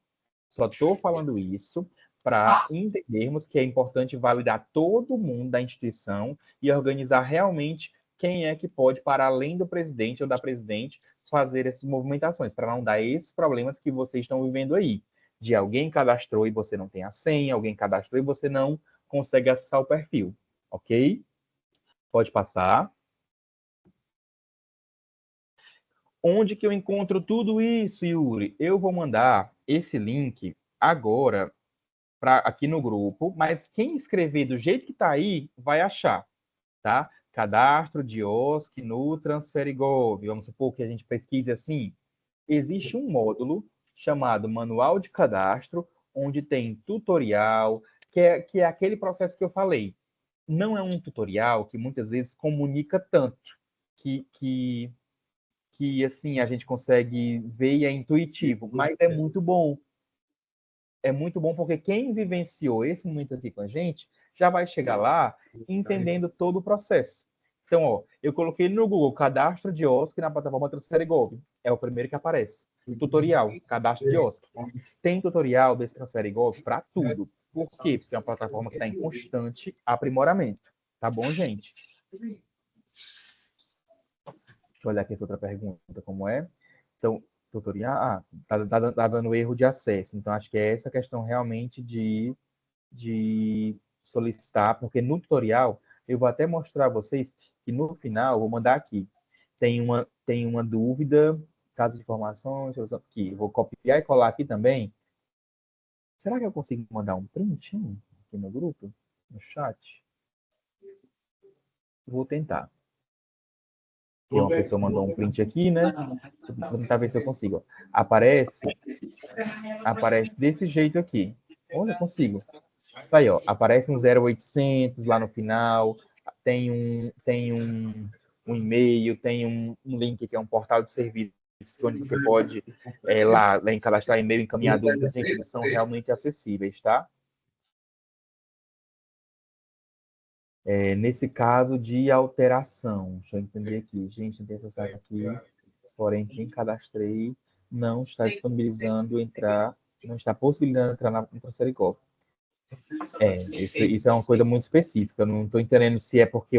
Só estou falando isso para entendermos que é importante validar todo mundo da instituição e organizar realmente quem é que pode, para além do presidente ou da presidente, fazer essas movimentações, para não dar esses problemas que vocês estão vivendo aí. De alguém cadastrou e você não tem a senha, alguém cadastrou e você não consegue acessar o perfil. Ok? Pode passar. Onde que eu encontro tudo isso, Yuri? Eu vou mandar esse link agora aqui no grupo, mas quem escrever do jeito que está aí, vai achar, tá? Cadastro de OSC no Transferigov. Vamos supor que a gente pesquise assim. Existe um módulo chamado Manual de Cadastro, onde tem tutorial, que é aquele processo que eu falei. Não é um tutorial que muitas vezes comunica tanto, que assim a gente consegue ver e é intuitivo, mas é muito bom. É muito bom porque quem vivenciou esse momento aqui com a gente já vai chegar lá entendendo todo o processo. Então, ó, eu coloquei no Google cadastro de OSC na plataforma Transferigov. É o primeiro que aparece. Tutorial, cadastro de OSC. Tem tutorial desse Transferigov para tudo. Por quê? Porque é uma plataforma que está em constante aprimoramento. Tá bom, gente? Deixa eu olhar aqui essa outra pergunta, como é. Então, tutorial, tá dando erro de acesso. Então, acho que é essa questão realmente de solicitar, porque no tutorial, eu vou até mostrar a vocês que no final, vou mandar aqui, tem uma dúvida, caso de informação, aqui, vou copiar e colar aqui também. Será que eu consigo mandar um print aqui no grupo, no chat? Vou tentar. Tem uma pessoa mandou um print aqui, né? Vou tentar ver se eu consigo. Aparece desse jeito aqui. Olha, consigo. Aí, ó, aparece um 0800 lá no final, tem um e-mail, tem um link que é um portal de serviços, onde você pode lá cadastrar e-mail, encaminhar dúvidas, gente, eles são realmente acessíveis, tá? Nesse caso de alteração, deixa eu entender aqui, gente, necessário aqui, porém, quem cadastrei não está disponibilizando entrar, não está possibilitando entrar no Procericop. Isso é uma coisa muito específica. Eu não estou entendendo se é porque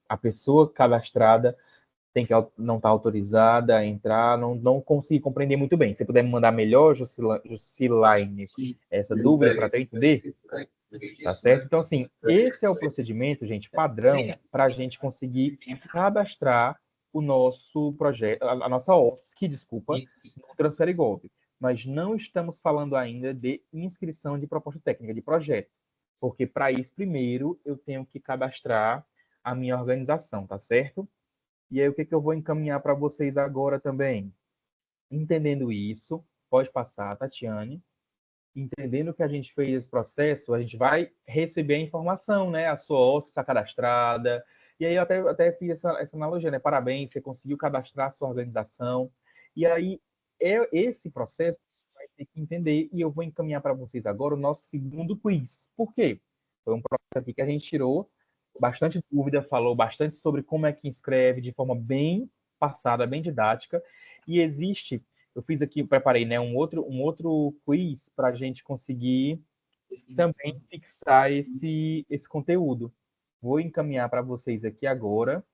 a pessoa cadastrada não está autorizada a entrar, não consegui compreender muito bem. Se puder me mandar melhor, Jusilaine, essa dúvida para até entender, tá certo? Então, assim, esse é o procedimento, gente, padrão, para a gente conseguir cadastrar o nosso projeto, a nossa OSC, desculpa, no Transferigov. Nós não estamos falando ainda de inscrição de proposta técnica, de projeto, porque para isso, primeiro, eu tenho que cadastrar a minha organização, tá certo? E aí, o que eu vou encaminhar para vocês agora também? Entendendo isso, pode passar, Tatiane. entendendo que a gente fez esse processo, a gente vai receber a informação, né? A sua OSCE está cadastrada. E aí eu até fiz essa analogia, né? Parabéns, você conseguiu cadastrar a sua organização. E aí, esse processo vai ter que entender, e eu vou encaminhar para vocês agora o nosso segundo quiz. Por quê? Foi um processo aqui que a gente tirou bastante dúvida, falou bastante sobre como é que inscreve de forma bem passada, bem didática. E existe, eu fiz aqui, preparei, né, um outro quiz para a gente conseguir também fixar esse conteúdo. Vou encaminhar para vocês aqui agora,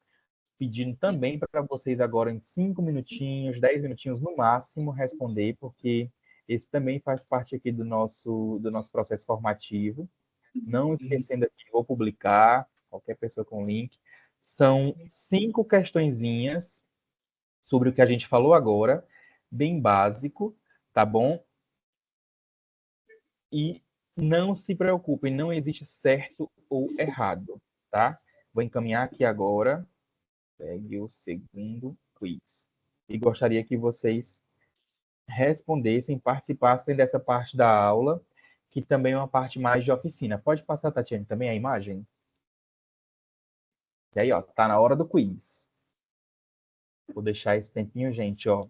pedindo também para vocês agora em 5 minutinhos, 10 minutinhos no máximo, responder, porque esse também faz parte aqui do nosso processo formativo. Não esquecendo aqui, vou publicar, qualquer pessoa com link. São 5 questõezinhas sobre o que a gente falou agora, bem básico, tá bom? E não se preocupem, não existe certo ou errado, tá? Vou encaminhar aqui agora. Pegue o segundo quiz. E gostaria que vocês respondessem, participassem dessa parte da aula, que também é uma parte mais de oficina. Pode passar, Tatiane, também a imagem? E aí, ó, tá na hora do quiz. Vou deixar esse tempinho, gente, ó.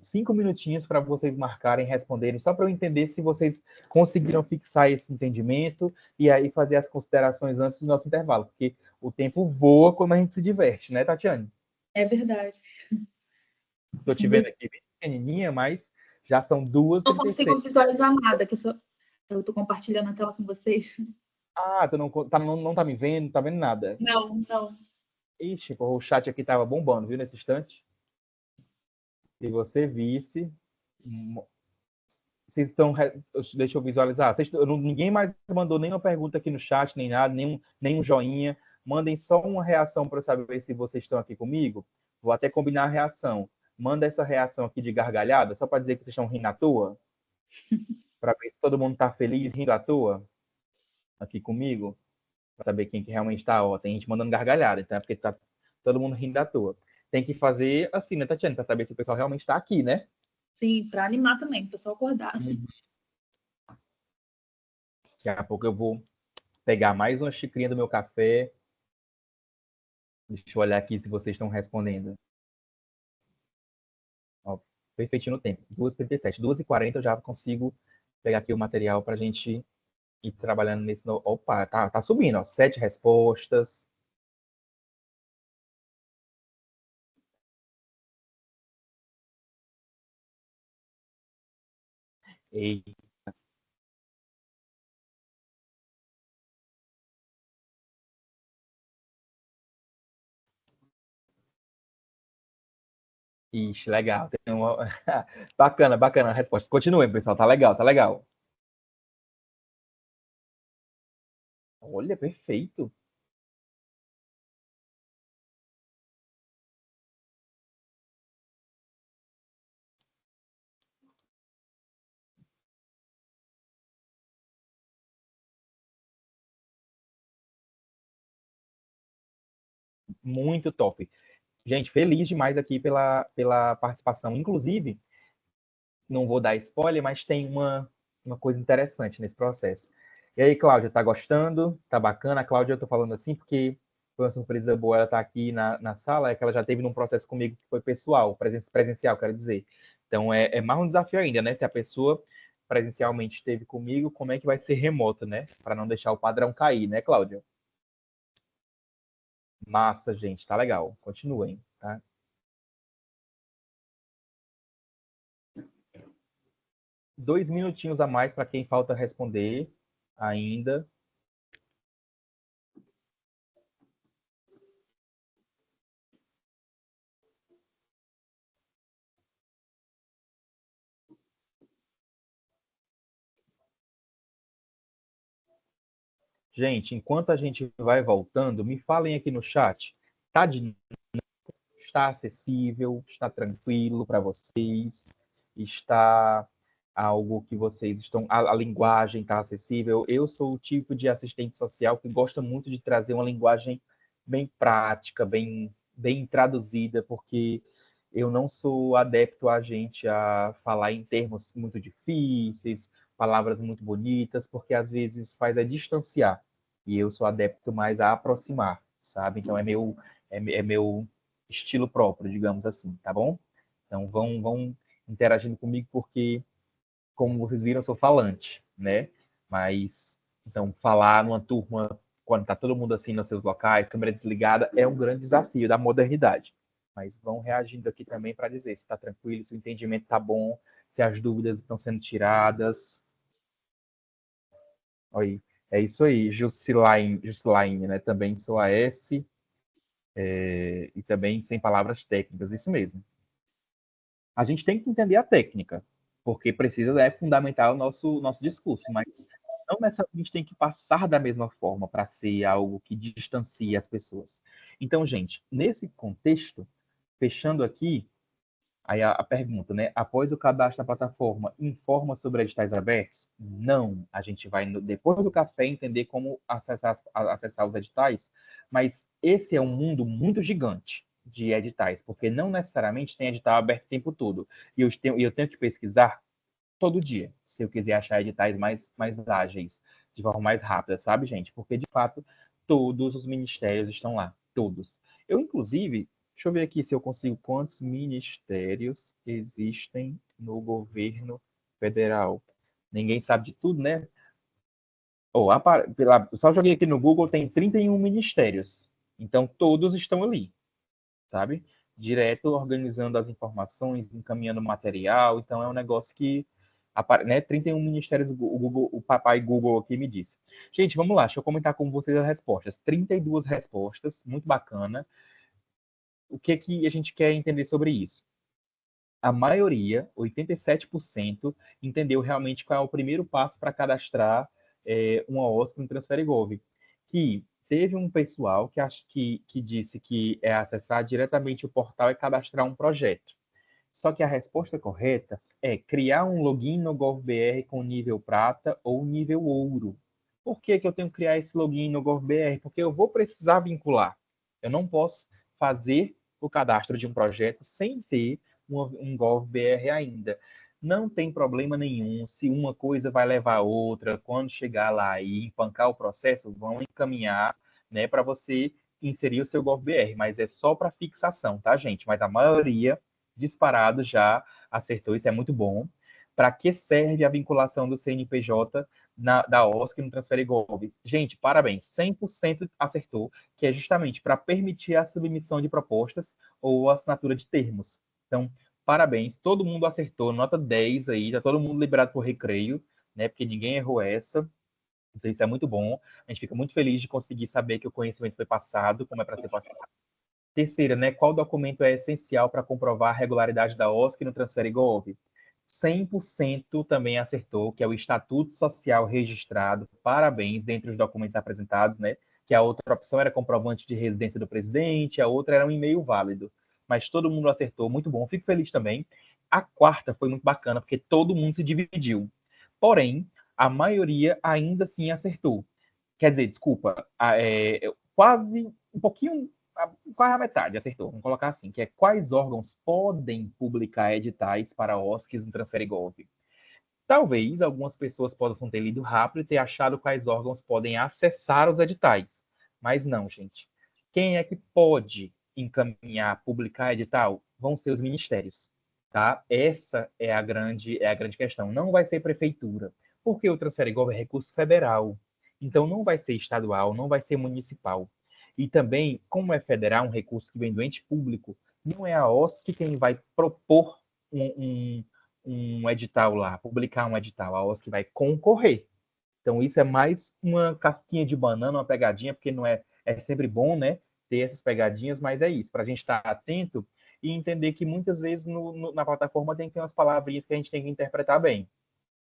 5 minutinhos para vocês marcarem, responderem, só para eu entender se vocês conseguiram fixar esse entendimento e aí fazer as considerações antes do nosso intervalo, porque o tempo voa quando a gente se diverte, né, Tatiane? É verdade. Estou te vendo aqui bem pequenininha, mas já são 2h36. Não consigo visualizar nada, que eu estou compartilhando a tela com vocês. Ah, tu não tá me vendo, não tá vendo nada. Não. Ixi, o chat aqui tava bombando, viu, nesse instante. Se você visse... Vocês estão... Deixa eu visualizar. Ninguém mais mandou nenhuma pergunta aqui no chat, nem nada, nenhum joinha. Mandem só uma reação para eu saber se vocês estão aqui comigo. Vou até combinar a reação. Manda essa reação aqui de gargalhada, só para dizer que vocês estão rindo à toa. Para ver se todo mundo está feliz, rindo à toa. Aqui comigo. Para saber quem que realmente está. Ó, tem gente mandando gargalhada, então é porque tá todo mundo rindo à toa. Tem que fazer assim, né, Tatiana? Para saber se o pessoal realmente está aqui, né? Sim, para animar também, o pessoal acordar. Daqui a pouco eu vou pegar mais uma xicrinha do meu café. Deixa eu olhar aqui se vocês estão respondendo. Ó, perfeitinho no tempo. 2h37. 2h40 eu já consigo pegar aqui o material para a gente ir trabalhando nesse... Opa, tá subindo, ó. 7 respostas. Eita. Ixi, legal. Bacana a resposta. Continuem, pessoal. Tá legal, tá legal. Olha, perfeito. Muito top. Gente, feliz demais aqui pela participação. Inclusive, não vou dar spoiler, mas tem uma coisa interessante nesse processo. E aí, Cláudia, tá gostando? Tá bacana? A Cláudia, eu tô falando assim porque foi uma surpresa boa ela estar aqui na sala, é que ela já teve num processo comigo que foi pessoal, presencial, quero dizer. Então, é mais um desafio ainda, né? Se a pessoa presencialmente esteve comigo, como é que vai ser remoto, né? Para não deixar o padrão cair, né, Cláudia? Massa, gente, tá legal. Continuem, tá? 2 minutinhos a mais para quem falta responder ainda. Gente, enquanto a gente vai voltando, me falem aqui no chat. Está acessível? Está tranquilo para vocês? Está algo que vocês estão... A linguagem está acessível? Eu sou o tipo de assistente social que gosta muito de trazer uma linguagem bem prática, bem traduzida, porque eu não sou adepto a gente a falar em termos muito difíceis, palavras muito bonitas, porque às vezes faz distanciar. E eu sou adepto mais a aproximar, sabe? Então é meu estilo próprio, digamos assim, tá bom? Então vão interagindo comigo, porque, como vocês viram, eu sou falante, né? Mas, então, falar numa turma, quando tá todo mundo assim nos seus locais, câmera desligada, é um grande desafio da modernidade. Mas vão reagindo aqui também para dizer se está tranquilo, se o entendimento está bom, se as dúvidas estão sendo tiradas. Oi, é isso aí, Jusilaine, né? Também sou a S, e também sem palavras técnicas, isso mesmo. A gente tem que entender a técnica, porque precisa, é fundamental o nosso discurso, mas não necessariamente tem que passar da mesma forma para ser algo que distancie as pessoas. Então, gente, nesse contexto, fechando aqui, aí a pergunta, né? Após o cadastro na plataforma, informa sobre editais abertos? Não. A gente vai, depois do café, entender como acessar os editais, mas esse é um mundo muito gigante de editais, porque não necessariamente tem edital aberto o tempo todo. E eu tenho que pesquisar todo dia, se eu quiser achar editais mais ágeis, de forma mais rápida, sabe, gente? Porque, de fato, todos os ministérios estão lá. Todos. Eu, inclusive, deixa eu ver aqui se eu consigo quantos ministérios existem no governo federal. Ninguém sabe de tudo, né? Só joguei aqui no Google, tem 31 ministérios. Então, todos estão ali, sabe? Direto organizando as informações, encaminhando material. Então, é um negócio que, né, 31 ministérios, o papai Google aqui me disse. Gente, vamos lá, deixa eu comentar com vocês as respostas. 32 respostas, muito bacana. O que a gente quer entender sobre isso? A maioria, 87%, entendeu realmente qual é o primeiro passo para cadastrar uma OSC no TransfereGov. Que teve um pessoal que disse que é acessar diretamente o portal e cadastrar um projeto. Só que a resposta correta é criar um login no GovBR com nível prata ou nível ouro. Por que eu tenho que criar esse login no GovBR? Porque eu vou precisar vincular. Eu não posso fazer o cadastro de um projeto sem ter um GovBR ainda. Não tem problema nenhum se uma coisa vai levar a outra. Quando chegar lá e empancar o processo, vão encaminhar, né, para você inserir o seu GovBR. Mas é só para fixação, tá, gente? Mas a maioria disparado já acertou, isso é muito bom. Para que serve a vinculação do CNPJ da OSC no TransfereGov? Gente, parabéns, 100% acertou, que é justamente para permitir a submissão de propostas ou assinatura de termos. Então, parabéns, todo mundo acertou, nota 10 aí, tá todo mundo liberado por recreio, né? Porque ninguém errou essa. Então, isso é muito bom. A gente fica muito feliz de conseguir saber que o conhecimento foi passado, como é para ser passado. Terceira, né? Qual documento é essencial para comprovar a regularidade da OSC no TransfereGov? 100% também acertou, que é o Estatuto Social Registrado. Parabéns, dentre os documentos apresentados, né? Que a outra opção era comprovante de residência do presidente, a outra era um e-mail válido. Mas todo mundo acertou, muito bom. Fico feliz também. A quarta foi muito bacana, porque todo mundo se dividiu. Porém, a maioria ainda assim acertou. Quer dizer, desculpa, quase um pouquinho, quase a metade acertou. Vamos colocar assim, que é quais órgãos podem publicar editais para OSCs no TransfereGov. Talvez algumas pessoas possam ter lido rápido e ter achado quais órgãos podem acessar os editais. Mas não, gente. Quem é que pode encaminhar, publicar edital? Vão ser os ministérios. Tá? Essa é a grande questão. Não vai ser prefeitura, porque o TransfereGov é recurso federal. Então, não vai ser estadual, não vai ser municipal. E também, como é federal, um recurso que vem do ente público, não é a OSC quem vai propor um edital lá, publicar um edital, a OSC vai concorrer. Então, isso é mais uma casquinha de banana, uma pegadinha, porque não é sempre bom, né, ter essas pegadinhas, mas é isso, para a gente estar atento e entender que muitas vezes na plataforma tem que ter umas palavrinhas que a gente tem que interpretar bem.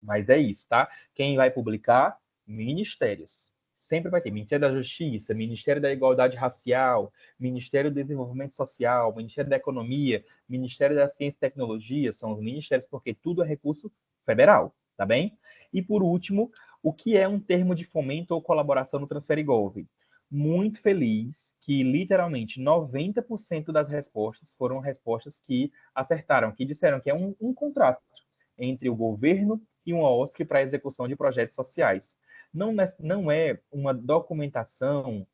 Mas é isso, tá? Quem vai publicar? Ministérios. Sempre vai ter Ministério da Justiça, Ministério da Igualdade Racial, Ministério do Desenvolvimento Social, Ministério da Economia, Ministério da Ciência e Tecnologia, são os ministérios, porque tudo é recurso federal, tá bem? E por último, o que é um termo de fomento ou colaboração no TransfereGov? Muito feliz que literalmente 90% das respostas foram respostas que acertaram, que disseram que é um contrato entre o governo e uma OSC para execução de projetos sociais. Não é uma documentação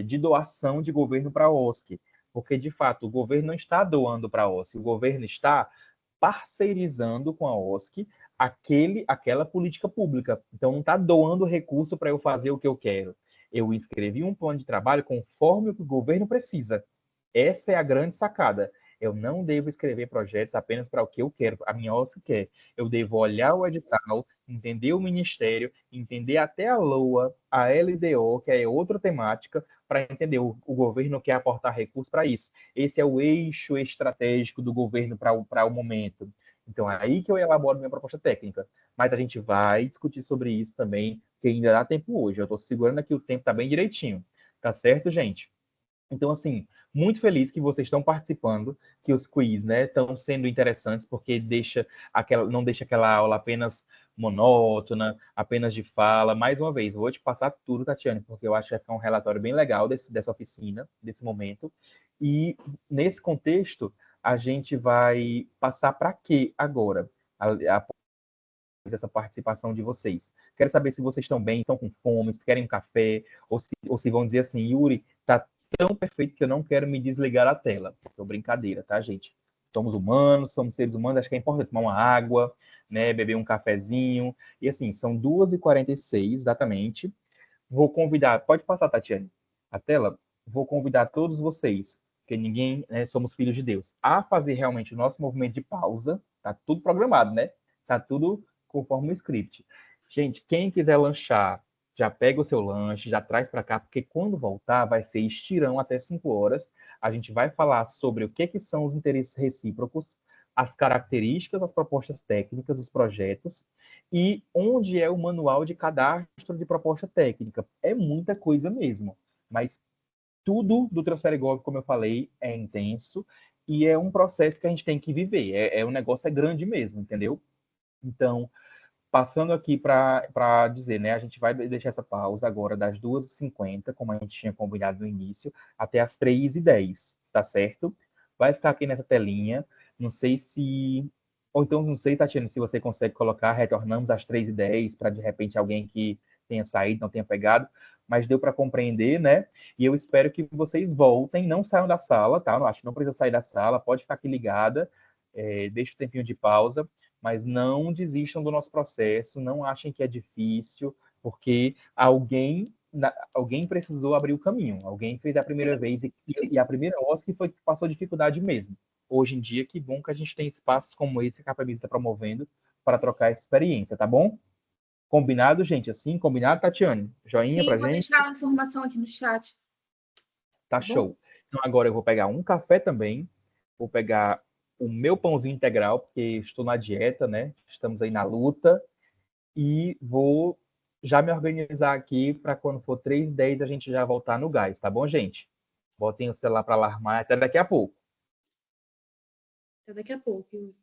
de doação de governo para a OSC, porque, de fato, o governo não está doando para a OSC, o governo está parceirizando com a OSC aquela política pública. Então, não está doando recurso para eu fazer o que eu quero. Eu inscrevi um plano de trabalho conforme o que o governo precisa. Essa é a grande sacada. Eu não devo escrever projetos apenas para o que eu quero, a minha OSC quer. Eu devo olhar o edital, entender o ministério, entender até a LOA, a LDO, que é outra temática, para entender o governo quer aportar recursos para isso. Esse é o eixo estratégico do governo para o momento. Então, é aí que eu elaboro minha proposta técnica. Mas a gente vai discutir sobre isso também, que ainda dá tempo hoje. Eu estou segurando aqui o tempo, está bem direitinho. Tá certo, gente? Então, assim, muito feliz que vocês estão participando, que os quiz, né, estão sendo interessantes, porque não deixa aquela aula apenas monótona, apenas de fala. Mais uma vez, vou te passar tudo, Tatiane, porque eu acho que vai ficar um relatório bem legal dessa oficina, desse momento. E, nesse contexto, a gente vai passar para quê agora? Essa participação de vocês. Quero saber se vocês estão bem, estão com fome, se querem um café, ou se vão dizer assim, Yuri, tá tão perfeito que eu não quero me desligar da tela. Tô brincadeira, tá, gente? Somos humanos, somos seres humanos, acho que é importante tomar uma água, né, beber um cafezinho. E assim, são 2h46 exatamente. Vou convidar, pode passar, Tatiane, a tela. Vou convidar todos vocês, porque ninguém, né, somos filhos de Deus, a fazer realmente o nosso movimento de pausa. Tá tudo programado, né? Tá tudo conforme o script. Gente, quem quiser lanchar, já pega o seu lanche, já traz para cá, porque quando voltar vai ser estirão até 5 horas. A gente vai falar sobre o que são os interesses recíprocos, as características, as propostas técnicas, os projetos, e onde é o manual de cadastro de proposta técnica. É muita coisa mesmo, mas tudo do Transfere Gov, como eu falei, é intenso e é um processo que a gente tem que viver. O negócio é grande mesmo, entendeu? Então, passando aqui para dizer, né, a gente vai deixar essa pausa agora das 2h50, como a gente tinha combinado no início, até as 3h10, tá certo? Vai ficar aqui nessa telinha. Não sei se. Ou então, não sei, Tatiana, se você consegue colocar, retornamos às 3h10, para de repente alguém que tenha saído, não tenha pegado, mas deu para compreender, né? E eu espero que vocês voltem, não saiam da sala, tá? Eu acho que não precisa sair da sala, pode ficar aqui ligada, deixa o tempinho de pausa, mas não desistam do nosso processo, não achem que é difícil, porque alguém precisou abrir o caminho, alguém fez a primeira vez e a primeira OSC foi que passou dificuldade mesmo. Hoje em dia, que bom que a gente tem espaços como esse que a Capemisa está promovendo para trocar essa experiência, tá bom? Combinado, gente? Assim, combinado, Tatiane? Joinha Sim, pra vou gente? deixar a informação aqui no chat. Tá Bom, show. Então agora eu vou pegar um café também, vou pegar o meu pãozinho integral, porque estou na dieta, né? Estamos aí na luta, e vou já me organizar aqui para quando for 3h10 a gente já voltar no gás, tá bom, gente? Botem o celular para alarmar até daqui a pouco. até daqui a pouco.